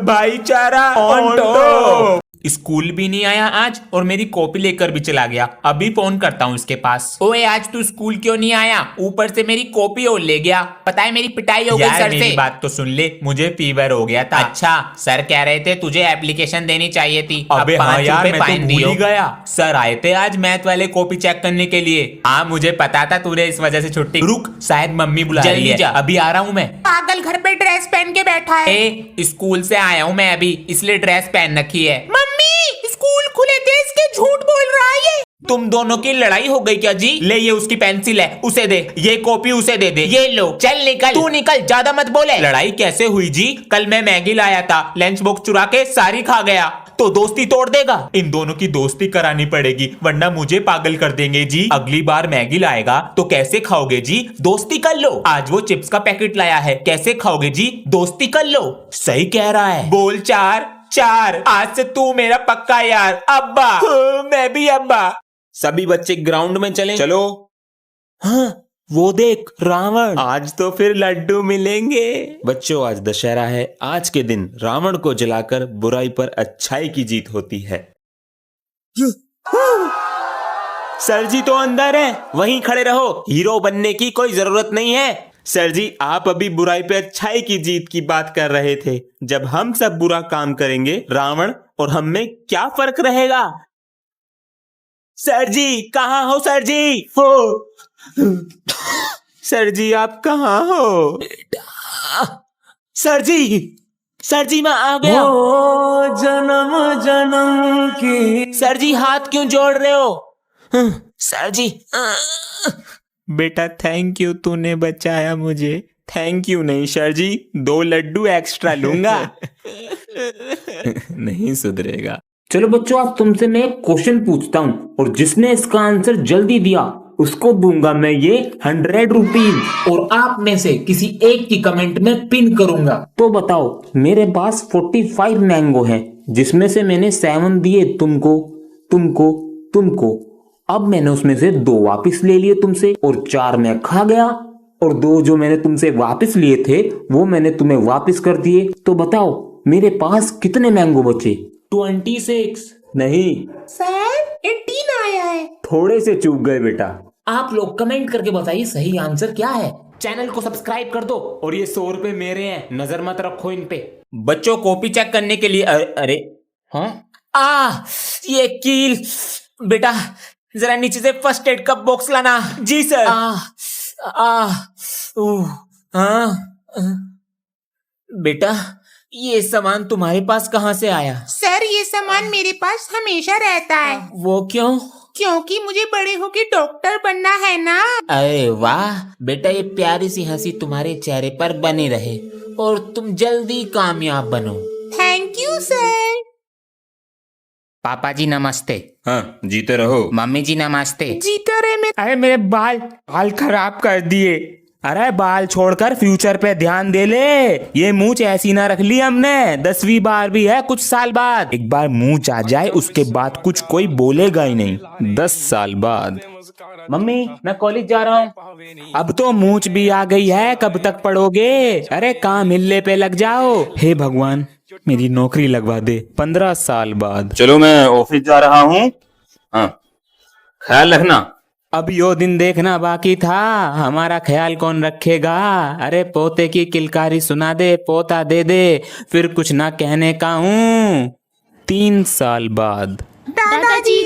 भाईचारा ऑन टॉप। स्कूल भी नहीं आया आज और मेरी कॉपी लेकर भी चला गया। अभी फोन करता हूँ इसके पास। ओए, आज तू स्कूल क्यों नहीं आया? ऊपर से मेरी कॉपी और ले गया। पता है मेरी पिटाई हो गई सर से। मेरी बात तो सुन ले, मुझे फीवर हो गया था। अच्छा, सर कह रहे थे तुझे एप्लीकेशन देनी चाहिए थी। अबे हाँ यार, मैं तो भूल ही गया। सर आए थे आज मैथ वाले कॉपी चेक करने के लिए। हाँ, मुझे पता था तूने इस वजह से छुट्टी। रुक, शायद मम्मी बुला रही है। अभी आ रहा हूँ मैं। पागल घर पे ड्रेस पहन के बैठा है। स्कूल से आया हूँ मैं अभी, इसलिए ड्रेस पहन रखी है। स्कूल खुले थे, इसके झूठ बोल रहा है ये। तुम दोनों की लड़ाई हो गई क्या जी? ले, ये उसकी पेंसिल है, उसे दे। ये कॉपी उसे दे दे। ये लो, चल निकल। तू निकल, ज्यादा मत बोले। लड़ाई कैसे हुई जी? कल मैं मैगी लाया था, लंच बॉक्स चुरा के सारी खा गया। तो दोस्ती तोड़ देगा? इन दोनों की दोस्ती करानी पड़ेगी, वरना मुझे पागल कर देंगे जी। अगली बार मैगी लाएगा तो कैसे खाओगे जी? दोस्ती कर लो। आज वो चिप्स का पैकेट लाया है, कैसे खाओगे जी? दोस्ती कर लो। सही कह रहा है। बोल चार। आज से तू मेरा पक्का यार। अब्बा। मैं भी अब्बा। सभी बच्चे ग्राउंड में चलें। चलो। हाँ, वो देख, रावण। आज तो फिर लड्डू मिलेंगे। बच्चों, आज दशहरा है। आज के दिन रावण को जलाकर बुराई पर अच्छाई की जीत होती है। सर जी तो अंदर है, वहीं खड़े रहो, हीरो बनने की कोई जरूरत नहीं है। सर जी, आप अभी बुराई पे अच्छाई की जीत की बात कर रहे थे। जब हम सब बुरा काम करेंगे, रावण और हम में क्या फर्क रहेगा? सर जी, कहाँ हो सर जी? सर जी, आप कहाँ हो? सर जी मैं आ गया। जन्म जन्म की। सर जी, हाथ क्यों जोड़ रहे हो? सर जी। बेटा, थैंक यू, तूने बचाया मुझे। थैंक यू नहीं सर जी, 2 लड्डू एक्स्ट्रा लूंगा। नहीं सुधरेगा। चलो बच्चों, आज तुमसे मैं एक क्वेश्चन पूछता हूँ और जिसने इसका आंसर जल्दी दिया उसको दूंगा मैं ये 100 रुपीज। और आप में से किसी एक की कमेंट में पिन करूंगा। तो बताओ, मेरे पास 45 मैंगो हैं, जिसमें से मैंने 7 दिए तुमको। अब मैंने उसमें से 2 वापस ले लिए तुमसे और 4 मैं खा गया, और 2 जो मैंने तुमसे वापस लिए थे वो मैंने तुम्हें वापस कर दिए। तो बताओ मेरे पास कितने मैंगो बचे? 26। नहीं, सर 18 आया है। थोड़े से चूक गए बेटा। आप लोग कमेंट करके बताइए सही आंसर क्या है। चैनल को सब्सक्राइब कर दो और ये 100 रुपए मेरे हैं, नजर मत रखो इन पे। बच्चों कॉपी चेक करने के लिए अरे हाँ ये कील। बेटा जरा नीचे से फर्स्ट एड का बॉक्स लाना। जी सर। बेटा ये सामान तुम्हारे पास कहाँ से आया? सर ये सामान मेरे पास हमेशा रहता है। वो क्यों? क्योंकि मुझे बड़े होके डॉक्टर बनना है ना। अरे वाह बेटा, ये प्यारी सी हंसी तुम्हारे चेहरे पर बनी रहे और तुम जल्दी कामयाब बनो। Thank you sir. पापा जी नमस्ते। हाँ जीते रहो। मम्मी जी नमस्ते। जीता रहे मैं। अरे मेरे बाल खराब कर दिए। अरे बाल छोड़कर फ्यूचर पे ध्यान दे ले। ये मूंछ ऐसी ना रख ली हमने, 10वीं बार भी है कुछ साल बाद। एक बार मूंछ आ जाए उसके बाद कुछ कोई बोलेगा ही नहीं। 10 साल बाद। मम्मी मैं कॉलेज जा रहा हूँ। अब तो मूंछ भी आ गई है, कब तक पढ़ोगे? अरे काम हिलने पे लग जाओ। हे भगवान मेरी नौकरी लगवा दे 15 साल बाद। चलो मैं ऑफिस जा रहा हूँ। हाँ ख्याल रखना। अब यो दिन देखना बाकी था, हमारा ख्याल कौन रखेगा? अरे पोते की किलकारी सुना दे, पोता दे दे, फिर कुछ ना कहने का हूँ। 3 साल बाद। दादाजी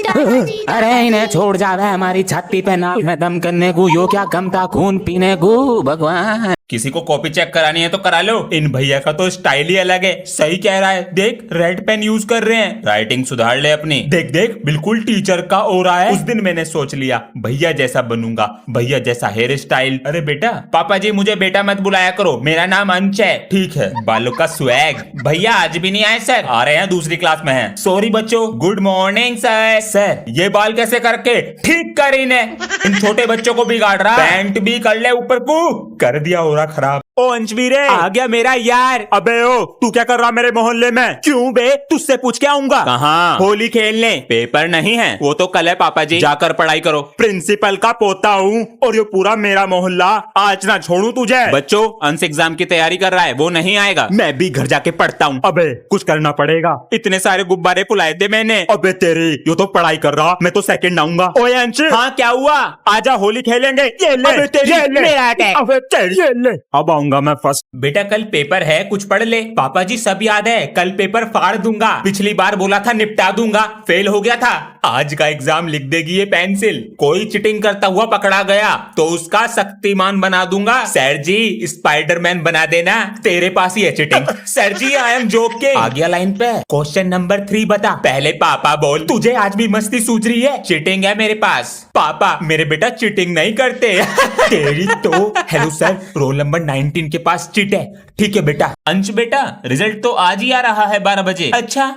अरे इन्हें छोड़ जा रहा है हमारी छाती पे नाक में दम करने को, यो क्या कम था खून पीने को। भगवान किसी को कॉपी चेक करानी है तो करा लो। इन भैया का तो स्टाइल ही अलग है। सही कह रहा है, देख रेड पेन यूज कर रहे हैं। राइटिंग सुधार ले अपनी। देख देख बिल्कुल टीचर का हो रहा है। उस दिन मैंने सोच लिया भैया जैसा बनूंगा, भैया जैसा हेयर स्टाइल। अरे बेटा, पापा जी मुझे बेटा मत बुलाया करो, मेरा नाम अंश है। ठीक है, बालों का स्वैग। भैया आज भी नहीं आए सर? आ रहे हैं, दूसरी क्लास में हैं। सॉरी बच्चों। Good morning sir. सर ये बाल कैसे करके ठीक कर इन्हें, इन छोटे बच्चों को बिगाड़ रहा। पैंट भी कर ले ऊपर को। कर दिया हो रहा खराब। ओ अंशवीरे आ गया मेरा यार। अबे ओ तू क्या कर रहा मेरे मोहल्ले में? क्यों बे, तुझसे पूछ के आऊंगा। कहाँ? होली खेलने। पेपर नहीं है, वो तो कल है पापा जी। जाकर पढ़ाई करो। प्रिंसिपल का पोता हूँ और ये पूरा मेरा मोहल्ला, आज ना छोड़ू तुझे। बच्चों अंश एग्जाम की तैयारी कर रहा है, वो नहीं आएगा। मैं भी घर जाके पढ़ता हूँ। अबे कुछ करना पड़ेगा। इतने सारे गुब्बारे फुलाए थे मैंने। अबे तेरी, यो तो पढ़ाई कर रहा, मैं तो सेकंड आऊंगा। ओए अंश। हाँ क्या हुआ? आजा होली खेलेंगे। ये ले, अबे तेरी, ये ले। मेरा अटैक। अबे तेरी, ये ले। अब आऊंगा मैं फर्स्ट। बेटा कल पेपर है, कुछ पढ़ ले। पापा जी सब याद है, कल पेपर फाड़ दूंगा। पिछली बार बोला था निपटा दूंगा, फेल हो गया था। आज का एग्जाम लिख देगी ये पेंसिल। कोई चिटिंग करता हुआ पकड़ा गया तो उसका शक्तिमान बना दूंगा। सर जी स्पाइडरमैन बना देना, तेरे पास ही है cheating. Sir ji I am joking. आ गया लाइन पे। क्वेश्चन नंबर 3 बता। पहले पापा बोल। तुझे आज भी मस्ती सूझ रही है? चिटिंग है मेरे पास। पापा मेरे बेटा चिटिंग नहीं करते। तेरी तो। हेलो सर, रोल नंबर 19 के पास चिट है। ठीक है बेटा। अंश बेटा रिजल्ट तो आज ही आ रहा है 12 बजे। अच्छा,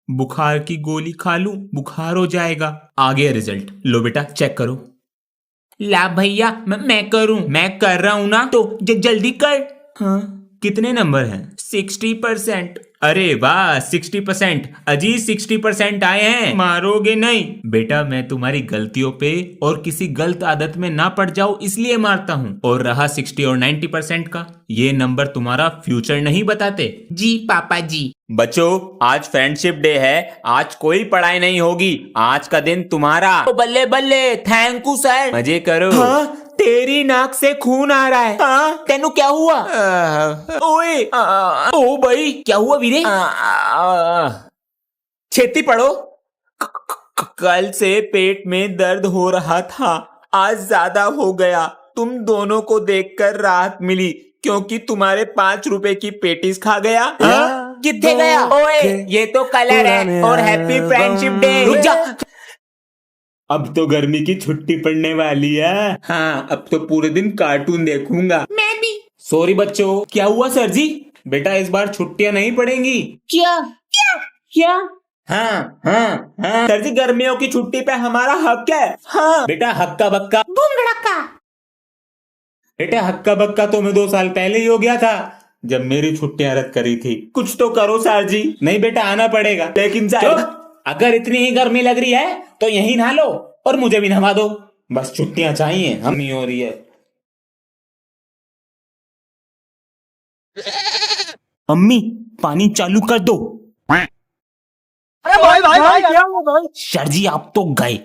बुखार की गोली खा लूं, बुखार हो जाएगा। आ गया रिजल्ट, लो बेटा चेक करो। ला भैया मैं करूं? मैं कर रहा हूं ना, तो जल्दी कर। हाँ कितने नंबर हैं? 60%। अरे वाह 60%। अजी 60% आए हैं, मारोगे नहीं? बेटा मैं तुम्हारी गलतियों पे और किसी गलत आदत में ना पड़ जाऊं इसलिए मारता हूँ। और रहा 60 और 90% का, ये नंबर तुम्हारा फ्यूचर नहीं बताते। जी पापा जी। बच्चों आज फ्रेंडशिप डे है, आज कोई पढ़ाई नहीं होगी। आज का दिन तुम्हारा। बल्ले बल्ले, थैंक यू सर। मजे करो। हाँ? तेरी नाक से खून आ रहा है। हाँ? तेनू क्या हुआ? ओए ओ भाई क्या हुआ वीरे? छेती पढ़ो। कल से पेट में दर्द हो रहा था, आज ज्यादा हो गया। तुम दोनों को देखकर राहत मिली क्योंकि तुम्हारे 5 रुपए की पेटीज खा गया। कितने गया? ओए ये तो कलर है और हैप्पी फ्रेंडशिप डे। रुक जा। अब तो गर्मी की छुट्टी पड़ने वाली है। हाँ अब तो पूरे दिन कार्टून देखूंगा। मैं भी। सॉरी बच्चों। क्या हुआ सर जी? बेटा इस बार छुट्टियां नहीं पड़ेंगी। क्या क्या क्या? हाँ सर जी, गर्मियों की छुट्टी पे हमारा हक है। हाँ बेटा हक्का बक्का बूम धड़का। बेटा हक्का बक्का तो मैं 2 साल पहले ही हो गया था जब मेरी छुट्टियां रद्द करी थी। कुछ तो करो सर जी। नहीं बेटा आना पड़ेगा। लेकिन सर अगर इतनी ही गर्मी लग रही है तो यहीं नहा लो और मुझे भी नहा दो। बस छुट्टियां चाहिए, हम ही हो रही है। अम्मी पानी चालू कर दो। अरे भाई भाई भाई क्या हुआ भाई? सर जी आप तो गए।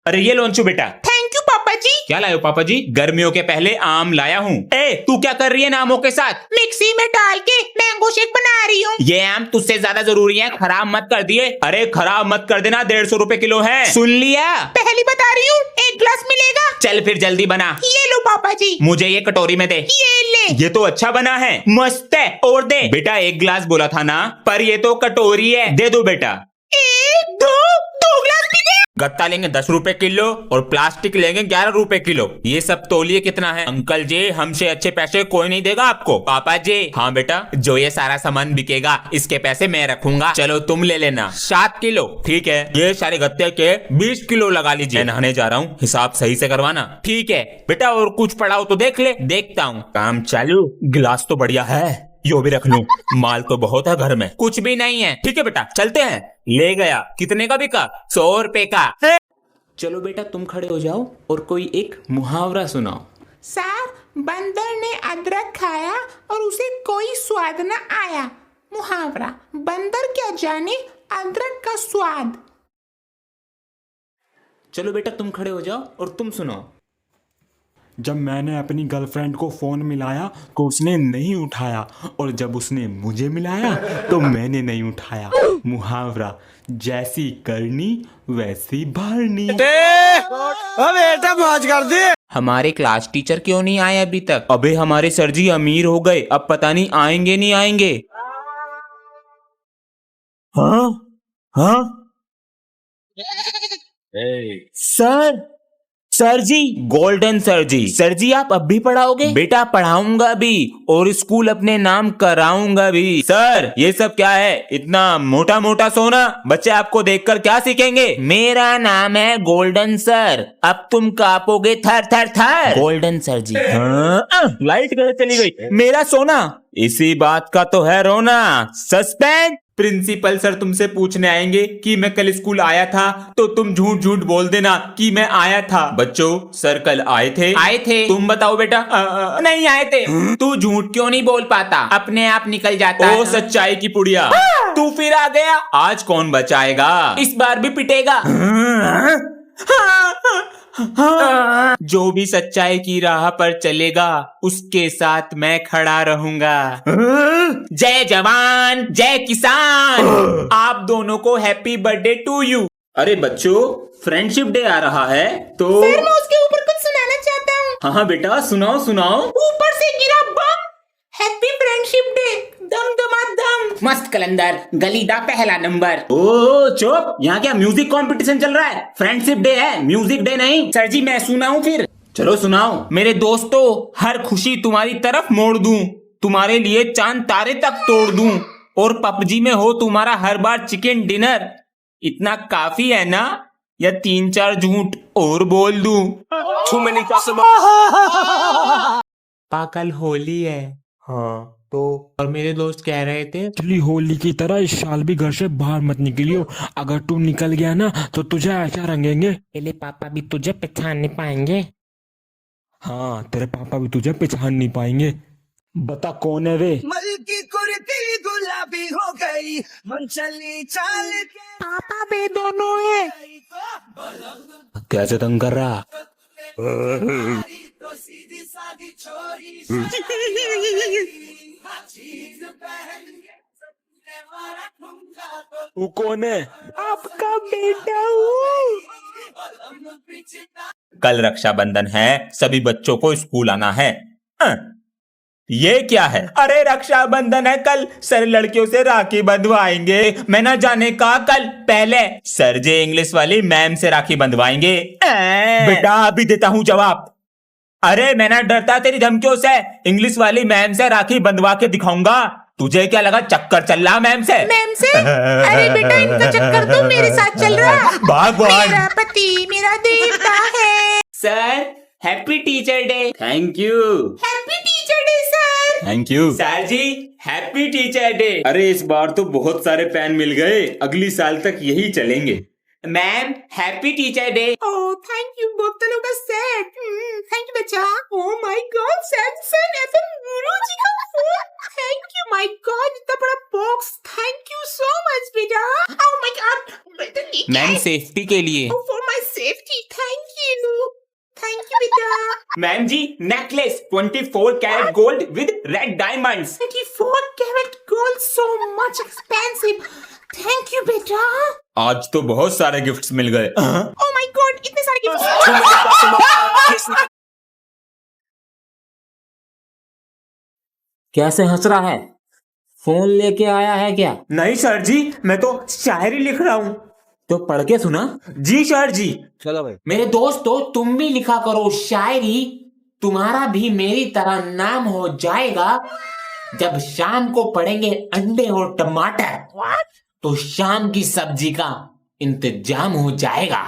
अरे ये लोंचू बेटा। थैंक यू पापा जी। क्या लाए हो पापा जी? गर्मियों के पहले आम लाया हूँ। ए तू क्या कर रही है आमों के साथ? मिक्सी में डाल के मैंगो शेक बना रही हूँ। ये आम तुझसे ज्यादा जरूरी है, खराब मत कर दिए। अरे खराब मत कर देना, 150 रुपए किलो है। सुन लिया? पहली बता रही हूँ, 1 ग्लास मिलेगा। चल फिर जल्दी बना। ये लो पापा जी। मुझे ये कटोरी में दे। ये ले। ये तो अच्छा बना है, मस्त है। और दे बेटा, 1 ग्लास बोला था ना, पर ये तो कटोरी है। दे दो बेटा। 1 2 2 ग्लास पी गए। गत्ता लेंगे 10 रुपए किलो और प्लास्टिक लेंगे 11 रुपए किलो। ये सब तोलिए कितना है? अंकल जी हमसे अच्छे पैसे कोई नहीं देगा आपको। पापा जी। हाँ बेटा, जो ये सारा सामान बिकेगा इसके पैसे मैं रखूंगा। चलो तुम ले लेना 7 किलो। ठीक है, ये सारे गत्ते के 20 किलो लगा लीजिए। मैं नहाने जा रहा हूँ, हिसाब सही से करवाना। ठीक है बेटा, और कुछ पड़ा हो तो देख ले। देखता हूँ। काम चालू। गिलास तो बढ़िया है, यो भी रख लूं। माल तो बहुत है घर में। कुछ भी नहीं है। ठीक है बेटा, चलते हैं। ले गया। कितने का बिका? 100 रुपए का। चलो बेटा तुम खड़े हो जाओ और कोई एक मुहावरा सुनाओ। सर, बंदर ने अदरक खाया और उसे कोई स्वाद न आया। मुहावरा, बंदर क्या जाने अदरक का स्वाद। चलो बेटा तुम खड़े हो जाओ और तुम सुनाओ। जब मैंने अपनी गर्लफ्रेंड को फोन मिलाया तो उसने नहीं उठाया, और जब उसने मुझे मिलाया तो मैंने नहीं उठाया। मुहावरा, जैसी करनी वैसी भरनी। बेटा मौज कर दे। हमारे क्लास टीचर क्यों नहीं आए अभी तक? अबे हमारे सर जी अमीर हो गए, अब पता नहीं आएंगे नहीं आएंगे। हाँ हाँ सर जी, गोल्डन सर जी। सर जी आप अब भी पढ़ाओगे? बेटा पढ़ाऊंगा भी और स्कूल अपने नाम कराऊंगा भी। सर ये सब क्या है? इतना मोटा मोटा सोना, बच्चे आपको देखकर क्या सीखेंगे? मेरा नाम है गोल्डन सर, अब तुम कांपोगे थर थर थर। गोल्डन सर जी। लाइट कैसे चली गई? मेरा सोना, इसी बात का तो है रोना। सस्पेंस। प्रिंसिपल सर तुमसे पूछने आएंगे कि मैं कल स्कूल आया था, तो तुम झूठ झूठ बोल देना कि मैं आया था। बच्चों सर कल आए थे। आए थे। तुम बताओ बेटा। नहीं आए थे। तू झूठ क्यों नहीं बोल पाता? अपने आप निकल जाता। ओ सच्चाई की पुड़िया, तू फिर आ गया। आज कौन बचाएगा? इस बार भी पिटेगा। जो भी सच्चाई की राह पर चलेगा उसके साथ मैं खड़ा रहूंगा। जय जवान जय किसान। आप दोनों को हैप्पी बर्थडे टू यू। अरे बच्चों, फ्रेंडशिप डे आ रहा है तो सर, मैं उसके ऊपर कुछ सुनाना चाहता हूँ। हाँ हाँ बेटा, सुनाओ सुनाओ। ऊपर से गिरा बम, हैप्पी फ्रेंडशिप डे, दम दमा दम। मस्त कलंदर, गली दा पहला नंबर। ओ चुप, यहाँ क्या म्यूजिक कंपटीशन चल रहा है? फ्रेंडशिप डे है, म्यूजिक डे नहीं। सर जी मैं सुनाऊं फिर? चलो सुनाओ। मेरे दोस्तों, हर खुशी तुम्हारी तरफ मोड़ दूं, तुम्हारे लिए चांद तारे तक तोड़ दूं, और पबजी में हो तुम्हारा हर बार चिकन डिनर। इतना काफी है ना, या 3-4 झूठ और बोल दूं? पाकल होली है। हाँ तो, और मेरे दोस्त कह रहे थे पिछली होली की तरह इस साल भी घर से बाहर मत निकलियो, अगर तू निकल गया ना तो तुझे ऐसा रंगेंगे। पहले पापा भी तुझे पहचान नहीं पाएंगे। हाँ, तेरे पापा भी तुझे पहचान नहीं पाएंगे। बता कौन है वे? मल की कुर्ती गुलाबी हो गई, मन चली चाल के पापा भी दोनों है। कैसे तंग कर रहा? तो सीधी सादी छोरी चीज पहन के सबने मारा ठुमका तो वो कौन है? आपका बेटा हूँ। कल रक्षाबंधन है, सभी बच्चों को स्कूल आना है। ये क्या है? अरे रक्षाबंधन है कल, सर लड़कियों से राखी बंधवाएंगे। मैं ना जाने का कल पहले सर जे इंग्लिश वाली मैम से राखी बंधवाएंगे। बेटा अभी देता हूँ जवाब। अरे मैं ना डरता तेरी धमकियों से, इंग्लिश वाली मैम से राखी बंधवा के दिखाऊंगा। तुझे क्या लगा चक्कर चल रहा मैम से? मैम से? अरे बेटा, इनका चक्कर तो मेरे साथ चल रहा है। भगवान, मेरा पति मेरा देवता है। Sir happy teacher day. Thank you. Happy teacher day sir. Thank you sir ji, happy teacher day. अरे इस बार तो बहुत सारे पेन मिल गए, अगली साल तक यही चलेंगे। Ma'am happy teacher day. Oh thank you, बोतलों का सेट। थैंक यू बच्चा। Oh my God, Samsung FM गुरुजी का phone. Thank you my God, इतना बड़ा box. Thank you so much बेटा। Oh my God ma'am safety के लिए। For my safety, thank you. Thank you बेटा। Ma'am ji necklace 24 carat gold with red diamonds. 24 carat gold, so much expensive. Thank you बेटा। आज तो बहुत सारे gifts मिल गए। ओह माय गॉड, इतने सारे गिफ्ट। कैसे हंस रहा है? फोन लेके आया है क्या? नहीं सर जी, मैं तो शायरी लिख रहा हूँ। तो पढ़ के सुना। जी सर जी। मेरे दोस्तों, तुम भी लिखा करो शायरी, तुम्हारा भी मेरी तरह नाम हो जाएगा। जब शाम को पड़ेंगे अंडे और टमाटर, तो शाम की सब्जी का इंतजाम हो जाएगा।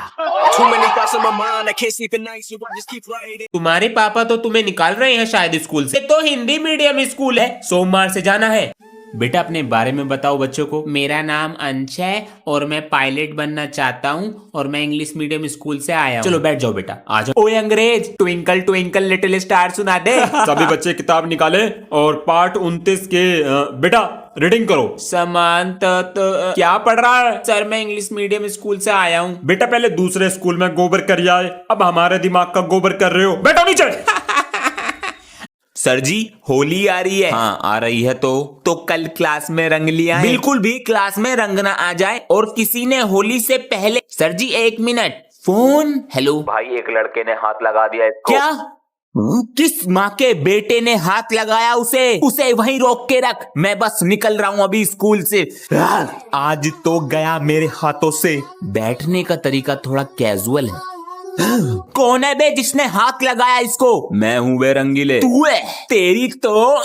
तुम्हारे पापा तो तुम्हें निकाल रहे हैं शायद स्कूल से। तो हिंदी मीडियम स्कूल है, सोमवार से जाना है। बेटा अपने बारे में बताओ बच्चों को। मेरा नाम अंश है और मैं पायलट बनना चाहता हूँ और मैं इंग्लिश मीडियम स्कूल से आया हूँ। चलो बैठ जाओ बेटा, आ जाओ। ओए अंग्रेज, ट्विंकल ट्विंकल लिटिल स्टार सुना दे। सभी बच्चे किताब निकाले और पाठ 29 के बेटा रीडिंग करो। समान क्या पढ़ रहा है? सर मैं इंग्लिश मीडियम स्कूल से आया हूँ। बेटा पहले दूसरे स्कूल में गोबर कर आए, अब हमारे दिमाग का गोबर कर रहे हो। बेटा नीचे। सर जी होली आ रही है। हाँ आ रही है तो कल क्लास में रंग लिया है? बिल्कुल भी क्लास में रंग ना आ जाए। और किसी ने होली से पहले। सर जी 1 मिनट, फोन। हेलो भाई एक लड़के ने हाथ लगा दिया इसको। क्या? किस माँ के बेटे ने हाथ लगाया उसे वहीं रोक के रख। मैं बस निकल रहा हूँ अभी स्कूल से। आज तो गया मेरे हाथों से। बैठने का तरीका थोड़ा कैजुअल है। कौन है बे जिसने हाथ लगाया इसको? मैं हूँ वे रंगीले। तू है? तेरी तो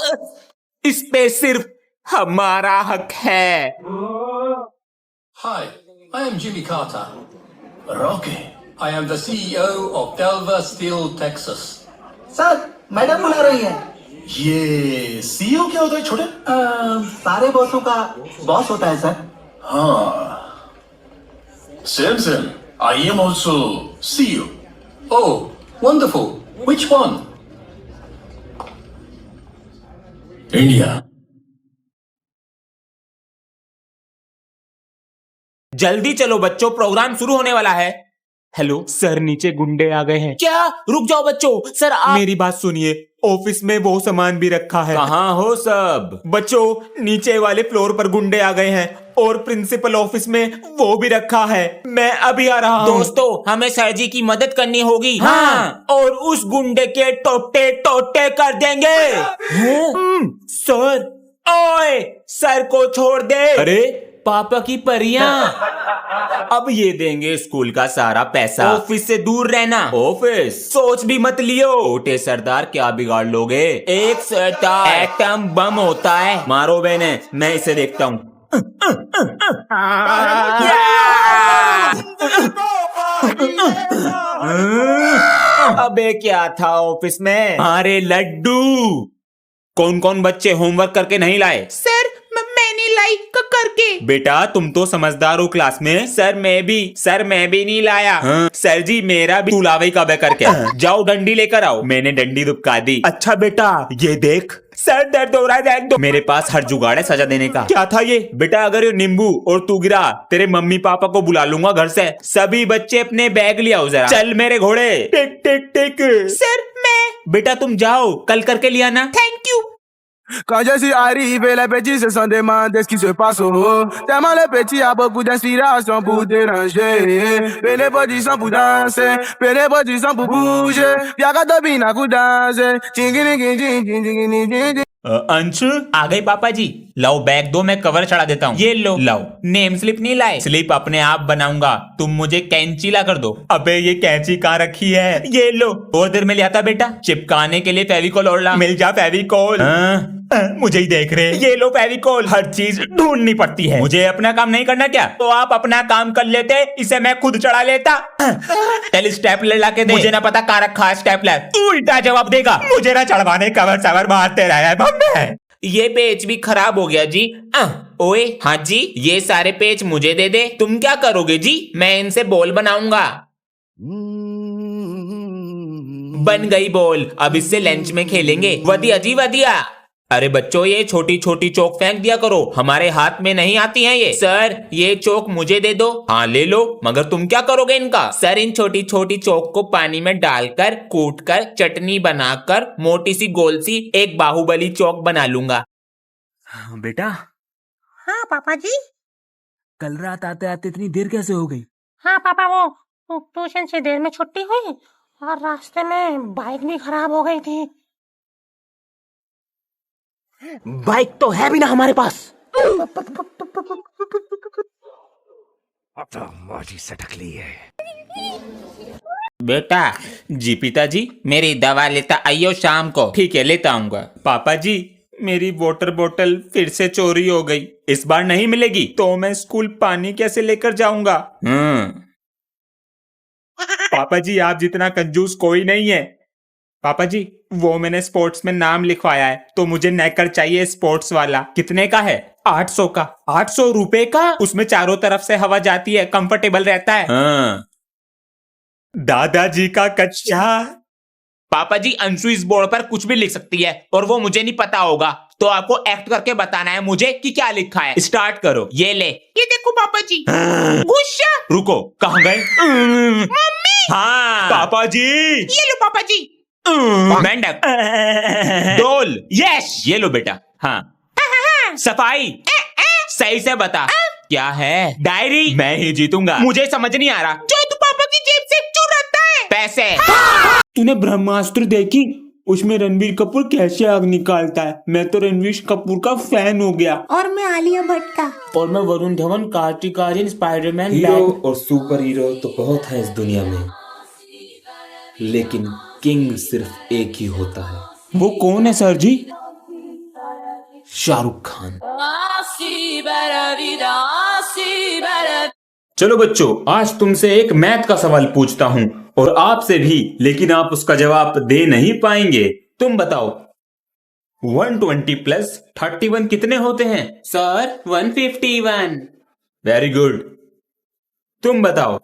इस पे सिर्फ हमारा हक है। Hi, I am Jimmy Carter. Rocky, I am the CEO of Delver Steel, Texas. Sir madam बुला रही है। ये सीईओ क्या होता है छोटे? सारे बॉसों का बॉस होता है सर। हाँ। Samson, I am also CEO. Oh, wonderful. Which one? India. जल्दी चलो बच्चों, प्रोग्राम शुरू होने वाला है। हेलो सर, नीचे गुंडे आ गए हैं। क्या? रुक जाओ बच्चों, सर आप मेरी बात सुनिए, ऑफिस में वो सामान भी रखा है। कहाँ हो सब? बच्चों नीचे वाले फ्लोर पर गुंडे आ गए हैं और प्रिंसिपल ऑफिस में वो भी रखा है। मैं अभी आ रहा हूँ। दोस्तों हमें सर जी की मदद करनी होगी। हाँ, और उस गुंडे के टोटे टोटे कर देंगे। सर, ओए सर को छोड़ दे। अरे पापा की परियां। अब ये देंगे स्कूल का सारा पैसा। ऑफिस से दूर रहना। ऑफिस सोच भी मत लियो। छोटे सरदार क्या बिगाड़ लोगे? एक सरदार एटम बम होता है। मारो बहने, मैं इसे देखता हूँ। अबे क्या था ऑफिस में? अरे लड्डू, कौन कौन बच्चे होमवर्क करके नहीं लाए? सर मैंने लाई करके। बेटा तुम तो समझदार हो क्लास में। सर मैं भी नहीं लाया। हाँ। सर जी मेरा भी। तू लावे का बे करके। जाओ डंडी लेकर आओ। मैंने डंडी दुबका दी। अच्छा बेटा ये देख, सर दर्द हो रहा है, दो। मेरे पास हर जुगाड़ है सजा देने का। क्या था ये? बेटा अगर ये नींबू और तू गिरा, तेरे मम्मी पापा को बुला लूंगा घर से। सभी बच्चे अपने बैग ले आओ जरा। चल मेरे घोड़े। टिक टिक टिक। सर मैं। बेटा तुम जाओ, कल करके लिया ना। Thank you. Quand je suis arrivé, les petits se sont demandé ce qui se passe au haut. Tellement les petits a beaucoup d'inspiration pour déranger. Mais les petits sont pour danser, mais les petits sont pour bouger. Y'a qu'à dobina pour danser. Chingini chingini. अंश आ गए पापा जी। लाओ bag दो, मैं cover चढ़ा देता हूँ। ये लो। लाओ। नेम स्लिप नहीं लाए? स्लिप अपने आप बनाऊंगा, तुम मुझे कैंची ला कर दो। अबे ये कैंची कहाँ रखी है? ये लो। बहुत देर में लिया था बेटा। चिपकाने के लिए फेविकोल और ला। मिल जा फेविकोल। मुझे ही देख रहे। ये लो फेविकोल। हर चीज ढूंढनी पड़ती है। मुझे अपना काम नहीं करना क्या? तो आप अपना काम कर लेते, इसे मैं खुद चढ़ा लेता। चल स्टेपलर ला के दे। मुझे ना पता कहाँ रखा है स्टेपलर। तू उल्टा जवाब देगा। मुझे ना चढ़वाने कवर सवर मारते रहा है। ये पेज भी खराब हो गया जी। ओए हाँ जी, ये सारे पेज मुझे दे दे। तुम क्या करोगे जी? मैं इनसे बॉल बनाऊंगा। बन गई बॉल, अब इससे लंच में खेलेंगे। वधिया जी वधिया। अरे बच्चों, ये छोटी छोटी चौक फेंक दिया करो, हमारे हाथ में नहीं आती हैं ये। सर ये चौक मुझे दे दो। हाँ ले लो, मगर तुम क्या करोगे इनका? सर इन छोटी छोटी चौक को पानी में डालकर कूटकर चटनी बनाकर मोटी सी गोल सी एक बाहुबली चौक बना लूंगा। बेटा, हाँ पापा जी। कल रात आते आते इतनी देर कैसे हो गई? हाँ पापा, वो ट्यूशन से देर में छुट्टी हुई और रास्ते में बाइक भी खराब हो गई थी। बाइक तो है भी ना हमारे पास। अब तो मौजी सटक ली है। बेटा जी पिताजी, मेरी दवा लेता आइयो शाम को। ठीक है, लेता आऊंगा। पापा जी, मेरी वाटर बोतल फिर से चोरी हो गई, इस बार नहीं मिलेगी तो मैं स्कूल पानी कैसे लेकर जाऊंगा? पापा जी, आप जितना कंजूस कोई नहीं है। पापा जी, वो मैंने स्पोर्ट्स में नाम लिखवाया है तो मुझे नेकर चाहिए स्पोर्ट्स वाला। कितने का है? 800 का। 800 रुपए का? उसमें चारों तरफ से हवा जाती है, कंफर्टेबल रहता है। दादाजी का कच्चा। पापा जी, अंशु इस बोर्ड पर कुछ भी लिख सकती है और वो मुझे नहीं पता होगा, तो आपको एक्ट करके बताना है मुझे कि क्या लिखा है। स्टार्ट करो। ये ले, ये देखो पापा जी। गुस्सा। रुको, कहाँ गए? मम्मी। हाँ पापा जी। ये लो पापा जी। मेंढक। डोल। यस, ये लो बेटा। हाँ। सफाई। सही से बता क्या है? डायरी। मैं ही जीतूंगा, मुझे समझ नहीं आ रहा। जो तू पापा की जेब से चुराता है। पैसे। तूने ब्रह्मास्त्र देखी? उसमें रणबीर कपूर कैसे आग निकालता है। मैं तो रणवीर कपूर का फैन हो गया। और मैं आलिया भट्ट का। और मैं वरुण धवन, कार्तिक आर्यन, स्पाइडरमैन। हीरो और सुपर हीरो तो बहुत है इस दुनिया में, लेकिन किंग सिर्फ एक ही होता है। वो कौन है सर जी? शाहरुख खान। चलो बच्चों, आज तुमसे एक मैथ का सवाल पूछता हूँ और आपसे भी, लेकिन आप उसका जवाब दे नहीं पाएंगे। तुम बताओ, 120 प्लस 31 कितने होते हैं? सर 151। Very good. तुम बताओ,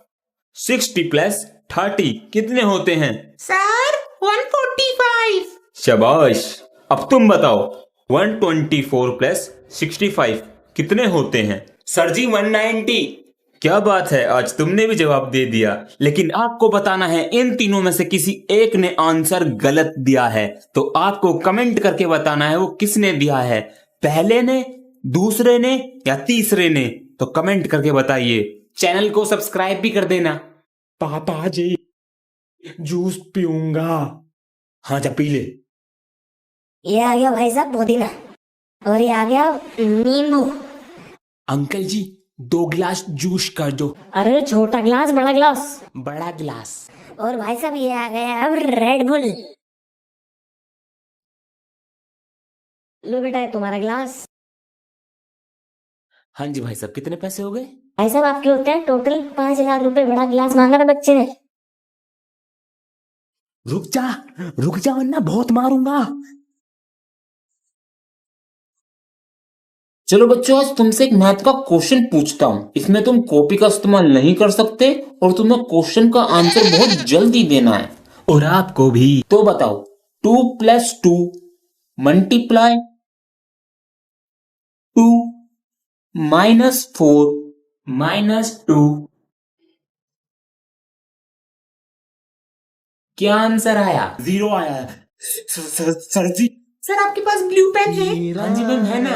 60 प्लस 30 कितने होते हैं? सर 145। शाबाश। अब तुम बताओ, 124 प्लस 65 कितने होते हैं? सर जी 190। क्या बात है, आज तुमने भी जवाब दे दिया। लेकिन आपको बताना है इन तीनों में से किसी एक ने आंसर गलत दिया है, तो आपको कमेंट करके बताना है वो किसने दिया है, पहले ने, दूसरे ने या तीसरे ने। तो कमेंट करके बताइए। चैनल को सब्सक्राइब भी कर देना। पापा जी, जूस पीऊंगा। हाँ जा, पी ले। ये आ गया भाई साहब पुदीना, और ये आ गया नींबू। अंकल जी 2 गिलास जूस कर दो। अरे छोटा गिलास बड़ा गिलास? बड़ा गिलास। और भाई साहब ये आ गया अब रेड बुल। लो बेटा, ये तुम्हारा गिलास। हाँ जी भाई साहब, कितने पैसे हो गए? भाई साहब आपके होते हैं टोटल 5 लाख रुपए। बड़ा गिलास मांगा ना बच्चे ने। रुक जा वरना बहुत मारूंगा। चलो बच्चों, आज तुमसे एक मैथ का क्वेश्चन पूछता हूँ। इसमें तुम कॉपी का इस्तेमाल नहीं कर सकते और तुम्हें क्वेश्चन का आंसर बहुत जल्दी देना है। और आपको भी। तो बताओ, 2 + 2 मल्टीप्लाई 2 -4 -2 क्या आंसर आया? 0 आया है। सर जी। सर आपके पास ब्लू पेन है? हाँ जी मैम, है ना।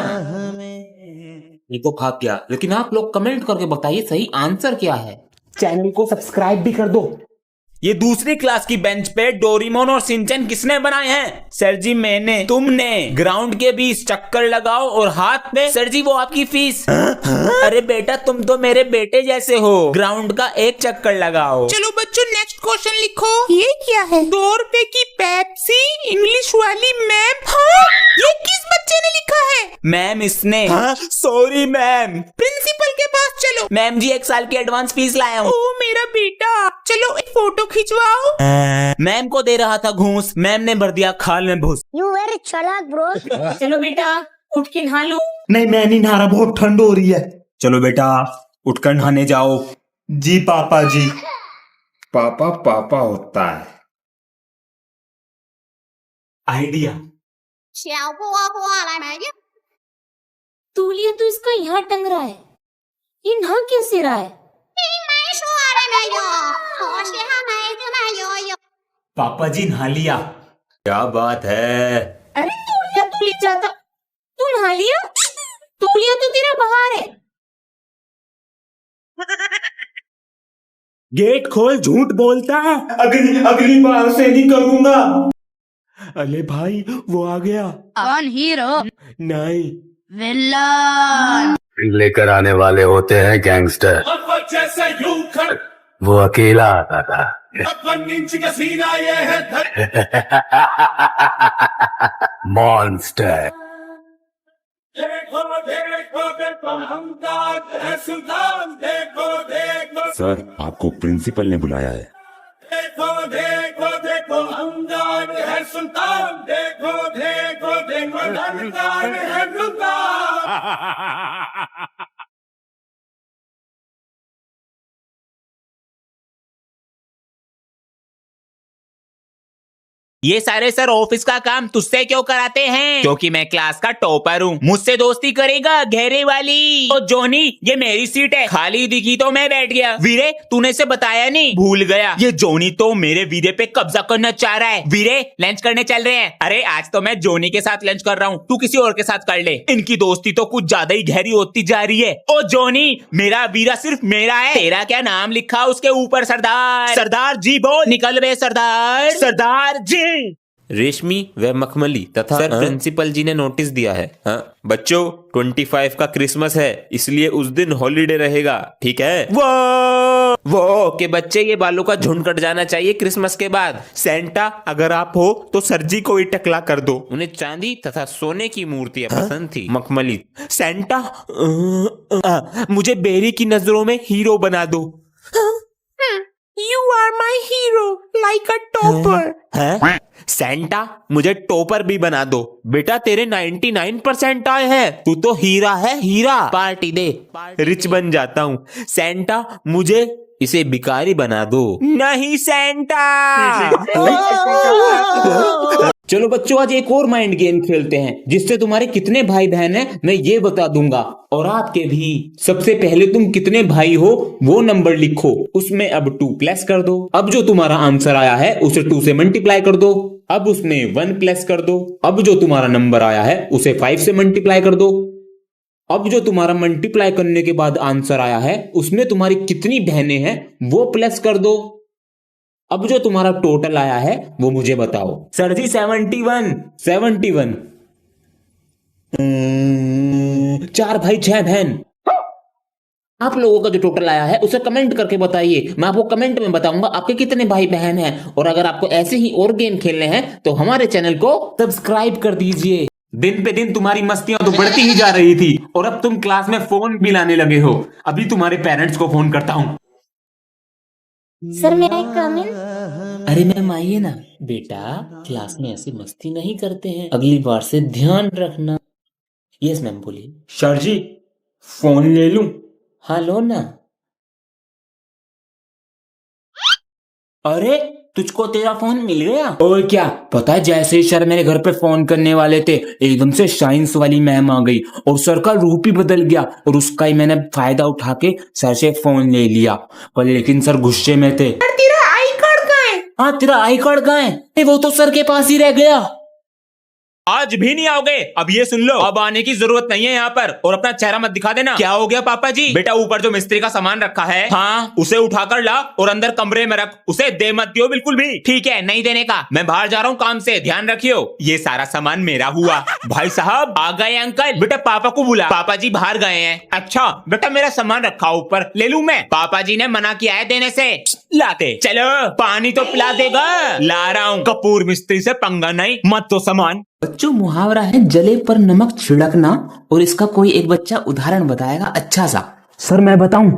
ये तो भाग गया, लेकिन आप लोग कमेंट करके बताइए सही आंसर क्या है। चैनल को सब्सक्राइब भी कर दो। ये दूसरी क्लास की बेंच पे डोरेमोन और शिनचैन किसने बनाए हैं? सर जी मैंने। तुमने। ग्राउंड के बीच चक्कर लगाओ और हाथ में। सर जी वो आपकी फीस। अरे बेटा, तुम तो मेरे बेटे जैसे हो। ग्राउंड का एक चक्कर लगाओ। चलो बच्चों, नेक्स्ट क्वेश्चन लिखो। ये क्या है? 2 रुपए की पेप्सी, इंग्लिश वाली मैम। हाँ, ये किस बच्चे ने लिखा है? मैम इसने। Sorry ma'am. प्रिंसिपल के पास चलो। मैम जी 1 साल की एडवांस फीस लाया हूँ। ओ मेरा बेटा, चलो एक फोटो खिंचवाओ। मैम को दे रहा था घूस, मैम ने भर दिया खाल में भूस। यू वेरी चालाक ब्रो। चलो बेटा, उठ के नहा लो। नहीं मैं नहीं नहा रहा, बहुत ठंड हो रही है। चलो बेटा उठकर नहाने जाओ। जी पापा जी। पापा पापा होता है। आइडिया। तौलिया तो इसका यहाँ टंग रहा है, ये नहा कैसे रहा है? पापा जी नहा लिया। क्या बात है। अरे तौलिया तो ले जाता, तू नहा लिया? तौलिया तो तेरा बाहर है। गेट खोल, झूठ बोलता है। अगली बार से नहीं करूंगा। अरे भाई वो आ गया। कौन हीरो? नहीं विलन। लेकर आने वाले होते हैं गैंगस्टर, वो अकेला आता था। मॉन्स्टर। सर आपको प्रिंसिपल ने बुलाया है। ये सारे सर ऑफिस का काम तुझसे क्यों कराते हैं? क्योंकि मैं क्लास का टॉपर हूँ। मुझसे दोस्ती करेगा घेरे वाली। ओ जोनी ये मेरी सीट है, खाली दिखी तो मैं बैठ गया। वीरे तूने इसे बताया नहीं? भूल गया। ये जोनी तो मेरे वीरे पे कब्जा करना चाह रहा है। वीरे लंच करने चल रहे हैं। अरे आज तो मैं जोनी के साथ लंच कर रहा हूँ, तू किसी और के साथ कर ले। इनकी दोस्ती तो कुछ ज्यादा ही गहरी होती जा रही है। ओ जोनी मेरा वीरा सिर्फ मेरा है। तेरा क्या नाम लिखा उसके ऊपर? सरदार। सरदार जी बोल। निकल बे सरदार। सरदार जी। रेशमी व मखमली तथा सर प्रिंसिपल जी ने नोटिस दिया है। हाँ बच्चों 25 का क्रिसमस है, इसलिए उस दिन हॉलीडे रहेगा, ठीक है? वो के बच्चे ये बालों का झुंड कट जाना चाहिए क्रिसमस के बाद। सेंटा अगर आप हो तो सर जी को ही टकला कर दो। उन्हें चांदी तथा सोने की मूर्तियां पसंद थी। मखमली सेंटा मुझे बेरी की नजरों में हीरो बना दो। You are my hero, like a topper. हैं? सेंटा मुझे टॉपर भी बना दो। बेटा तेरे 99% आए हैं, तू तो हीरा है हीरा। पार्टी दे, रिच बन जाता हूँ। सेंटा मुझे इसे भिखारी बना दो। नहीं सेंटा। चलो बच्चों आज एक और माइंड गेम खेलते हैं, जिससे तुम्हारे कितने भाई बहन हैं मैं ये बता दूंगा, और आपके भी। सबसे पहले तुम कितने भाई हो वो नंबर लिखो, उसमें अब 2 प्लस कर दो। अब जो तुम्हारा आंसर आया है उसे 2 से मल्टीप्लाई कर दो। अब उसमें 1 प्लस कर दो। अब जो तुम्हारा नंबर आया है उसे 5 से मल्टीप्लाई कर दो। अब जो तुम्हारा मल्टीप्लाई करने के बाद आंसर आया है उसमें तुम्हारी कितनी बहनें हैं वो प्लस कर दो। अब जो तुम्हारा टोटल आया है वो मुझे बताओ। सर जी 71। 71 4 भाई 6 बहन। आप लोगों का जो टोटल आया है उसे कमेंट करके बताइए, मैं आपको कमेंट में बताऊंगा आपके कितने भाई बहन हैं। और अगर आपको ऐसे ही और गेम खेलने हैं तो हमारे चैनल को सब्सक्राइब कर दीजिए। दिन पे दिन तुम्हारी मस्तियां तो बढ़ती ही जा रही थी, और अब तुम क्लास में फोन भी लाने लगे हो। अभी तुम्हारे पेरेंट्स को फोन करता हूँ। सर मेरा एक कम इन। अरे मैम आइए ना। बेटा क्लास में ऐसी मस्ती नहीं करते हैं, अगली बार से ध्यान रखना। यस मैम बोलिए। सर जी फोन ले लूं? हाँ लो ना। अरे तुझको तेरा फोन मिल गया? और क्या पता है, जैसे ही सर मेरे घर पे फोन करने वाले थे एकदम से साइंस वाली मैम आ गई और सर का रूप ही बदल गया, और उसका ही मैंने फायदा उठा के सर से फोन ले लिया। पर लेकिन सर गुस्से में थे। तेरा आई कार्ड कहाँ है? हाँ तेरा आई कार्ड कहाँ है? वो तो सर के पास ही रह गया। आज भी नहीं आओगे? अब ये सुन लो, अब आने की जरूरत नहीं है यहाँ पर, और अपना चेहरा मत दिखा देना। क्या हो गया पापा जी? बेटा ऊपर जो मिस्त्री का सामान रखा है, हाँ उसे उठाकर ला और अंदर कमरे में रख। उसे दे मत दियो बिल्कुल भी। ठीक है नहीं देने का, मैं बाहर जा रहा हूँ काम से, ध्यान रखियो। ये सारा सामान मेरा हुआ। भाई साहब आ गए अंकल। बेटा पापा को बुला, पापा जी बाहर गए हैं। अच्छा बेटा मेरा सामान रखा ऊपर, ले लूं मैं? पापा जी ने मना किया है देने से। लाते चलो, पानी तो पिला देगा। ला रहा हूँ। कपूर मिस्त्री से पंगा नहीं, मत तो सामान। बच्चों मुहावरा है जले पर नमक छिड़कना, और इसका कोई एक बच्चा उदाहरण बताएगा अच्छा सा। सर मैं बताऊं?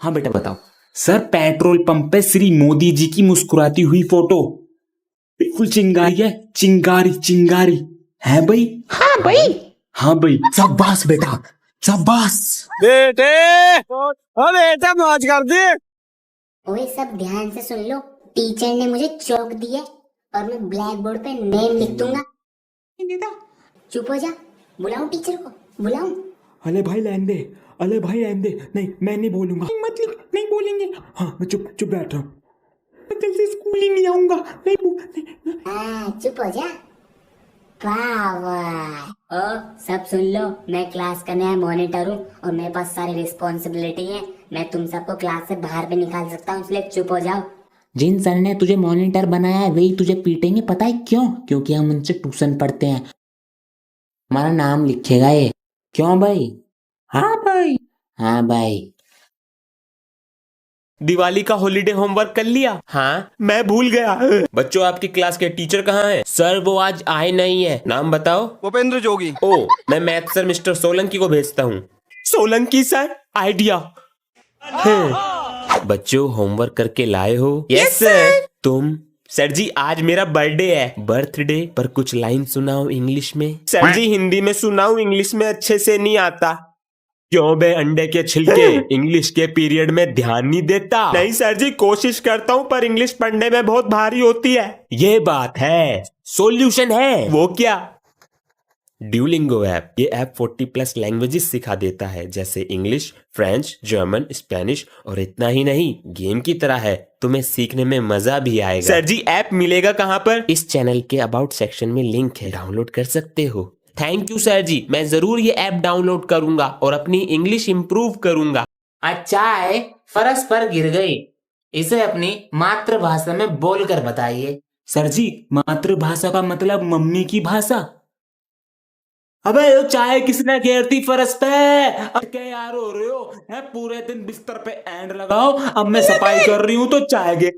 हाँ बेटा बताओ। सर पेट्रोल पंप पे श्री मोदी जी की मुस्कुराती हुई फोटो बिल्कुल चिंगारी है, चिंगारी चिंगारी। है भाई? हाँ भाई। हाँ भाई, शाबाश बेटा, शाबाश। बेटे बेटा मौज कर दे। ओए सब ध्यान से सुन लो, टीचर ने मुझे चौक दिया और मैं ब्लैक बोर्ड पे नेम लिख दूंगा। चुप हो जा, बुलाऊं टीचर को, बुलाऊं? अले भाई रहने दे, अले भाई रहने दे। नहीं, मैं नहीं बोलूंगा। मत लिख, नहीं बोलेंगे। हाँ, मैं चुप बैठ रहा हूँ। मैं कल से स्कूल ही नहीं आऊंगा। नहीं चुप हो जा। पावर। ओ सब सुन लो, मैं क्लास का नया मॉनिटर हूँ और मेरे पास सारी रिस्पॉन्सिबिलिटी है। मैं तुम सबको क्लास से बाहर भी निकाल सकता हूँ, इसलिए चुप हो जाओ। जिन सर ने तुझे मॉनिटर बनाया है वही तुझे पीटेंगे, पता है क्यों? क्योंकि हम उनसे ट्यूशन पढ़ते हैं। हमारा नाम लिखेगा ये। क्यों भाई? हाँ भाई। हाँ भाई। दिवाली का हॉलीडे होमवर्क कर लिया? हाँ, मैं भूल गया। बच्चों, आपकी क्लास के टीचर कहाँ हैं? सर वो आज आए नहीं है। नाम बताओ। भूपेंद्र जोगी। ओ, मैं मैथ सर मिस्टर सोलंकी को भेजता हूँ। Solanki sir, idea. बच्चों, होमवर्क करके लाए हो? Yes sir. तुम? सर जी आज मेरा बर्थडे है। बर्थडे पर कुछ लाइन सुनाओ इंग्लिश में। सर जी हिंदी में सुनाओ, इंग्लिश में अच्छे से नहीं आता। क्यों बे अंडे के छिलके, इंग्लिश के पीरियड में ध्यान नहीं देता? नहीं सर जी, कोशिश करता हूँ पर इंग्लिश पढ़ने में बहुत भारी होती है। ये बात है। सॉल्यूशन है। वो क्या? Duolingo app. ये ऐप 40+ लैंग्वेजेस सिखा देता है, जैसे इंग्लिश, फ्रेंच, जर्मन, स्पेनिश। और इतना ही नहीं, गेम की तरह है, तुम्हें सीखने में मजा भी आएगा। सर जी ऐप मिलेगा कहाँ पर? इस चैनल के अबाउट सेक्शन में लिंक है, डाउनलोड कर सकते हो। थैंक यू सर जी, मैं जरूर ये ऐप डाउनलोड करूंगा और अपनी इंग्लिश इंप्रूव करूंगा। अच्छा है, फरस पर गिर गई, इसे अपनी मातृभाषा में बोलकर बताइए। सर जी, मातृभाषा का मतलब मम्मी की भाषा। अबे यो चाय किसने घेरती फरस पे? अब क्या यार हो रहे हो? है पूरे दिन बिस्तर पे एंड लगाओ। अब मैं सफाई कर रही हूँ तो चाय गे।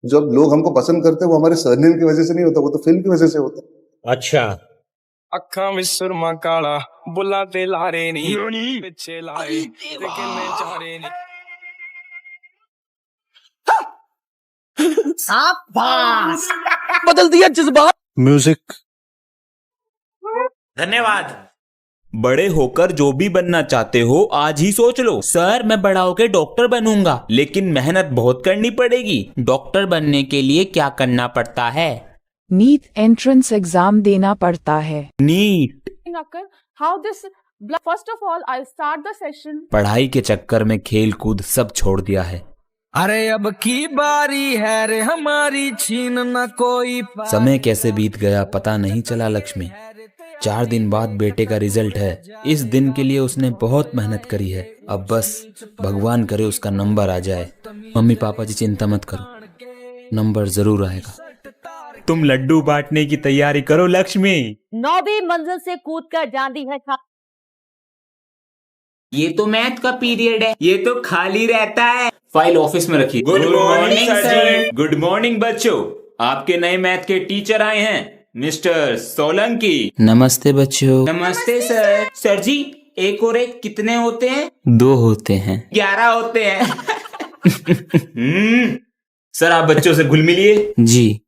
जब लोग हमको पसंद करते हैं वो हमारे सरनेम की वजह से नहीं होता, वो तो फिल्म की वजह से होता है। अच्छा। अखा में सुरमा काला, बुलाते लारे नहीं, पीछे लाए लेकिन मैं चारे नहीं। शाबाश, बदल दिया जज्बात। म्यूजिक। धन्यवाद। बड़े होकर जो भी बनना चाहते हो आज ही सोच लो। सर मैं बड़ा होकर डॉक्टर बनूंगा, लेकिन मेहनत बहुत करनी पड़ेगी। डॉक्टर बनने के लिए क्या करना पड़ता है? नीट एंट्रेंस एग्जाम देना पड़ता है। NEET. How this? First of all, I'll start the session. पढ़ाई के चक्कर में खेल कूद सब छोड़ दिया है। अरे अब की बारी है रे हमारी, छीन न कोई। समय कैसे बीत गया पता नहीं चला। लक्ष्मी, 4 दिन बाद बेटे का रिजल्ट है। इस दिन के लिए उसने बहुत मेहनत करी है। अब बस भगवान करे उसका नंबर आ जाए। मम्मी पापा जी चिंता मत करो, नंबर जरूर आएगा। तुम लड्डू बांटने की तैयारी करो लक्ष्मी। 9वीं मंजिल से कूद कर जाती है। ये तो मैथ का पीरियड है, ये तो खाली रहता है। फाइल ऑफिस में रखिए। Good morning sir. Good morning बच्चों, आपके नए मैथ के टीचर आए हैं, मिस्टर सोलंकी। नमस्ते बच्चों। नमस्ते सर। सर जी, 1 और 1 कितने होते हैं? 2 होते हैं। 11 होते हैं। सर आप बच्चों से घुल मिलिए। जी।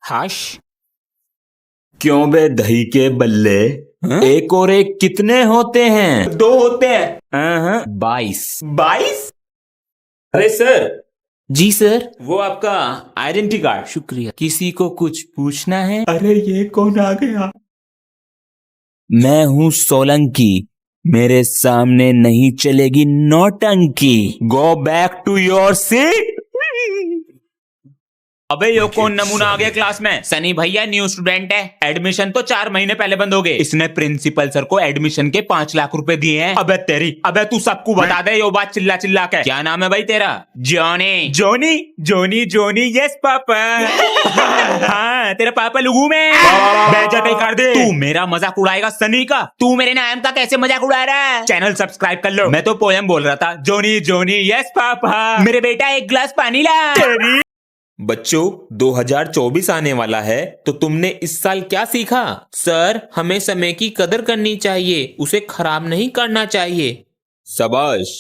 हाश। क्यों बे दही के बल्ले, 1 और 1 कितने होते हैं? 2 होते हैं। 22। 22? अरे सर। जी सर। वो आपका आइडेंटिटी कार्ड। शुक्रिया। किसी को कुछ पूछना है? अरे ये कौन आ गया? मैं हूँ सोलंकी, मेरे सामने नहीं चलेगी नौटंकी। Go back to your seat. अबे यो कौन नमूना आ गया क्लास में? सनी भैया न्यू स्टूडेंट है। एडमिशन तो 4 महीने पहले बंद हो गए। इसने प्रिंसिपल सर को एडमिशन के 5 लाख रुपए दिए हैं। अबे तेरी, अबे तू सबको बता दे यो बात चिल्ला चिल्ला के। क्या नाम है भाई तेरा? Johnny. Johnny Johnny Johnny yes papa. हाँ तेरा पापा लुगू में बेइज्जती कर दे। तू मेरा मजाक उड़ाएगा सनी का? तू मेरे नाम का कैसे मजाक उड़ा रहा है? चैनल सब्सक्राइब कर लो। मैं तो पोयम बोल रहा था। Johnny Johnny yes papa. मेरे बेटा 1 गिलास पानी ला। बच्चों 2024 आने वाला है, तो तुमने इस साल क्या सीखा? सर हमें समय की कदर करनी चाहिए, उसे खराब नहीं करना चाहिए। शाबाश।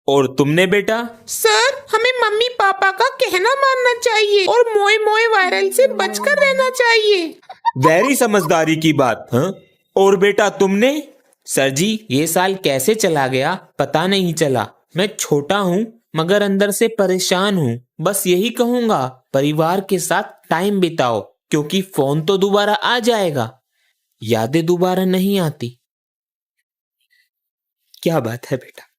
और तुमने बेटा? सर हमें मम्मी पापा का कहना मानना चाहिए और मोए मोए वायरल से बचकर रहना चाहिए। वेरी समझदारी की बात। हाँ, और बेटा तुमने? सर जी ये साल कैसे चला गया पता नहीं चला। मैं छोटा हूँ मगर अंदर से परेशान हूँ। बस यही कहूंगा, परिवार के साथ टाइम बिताओ, क्योंकि फोन तो दोबारा आ जाएगा, यादें दोबारा नहीं आती। क्या बात है बेटा।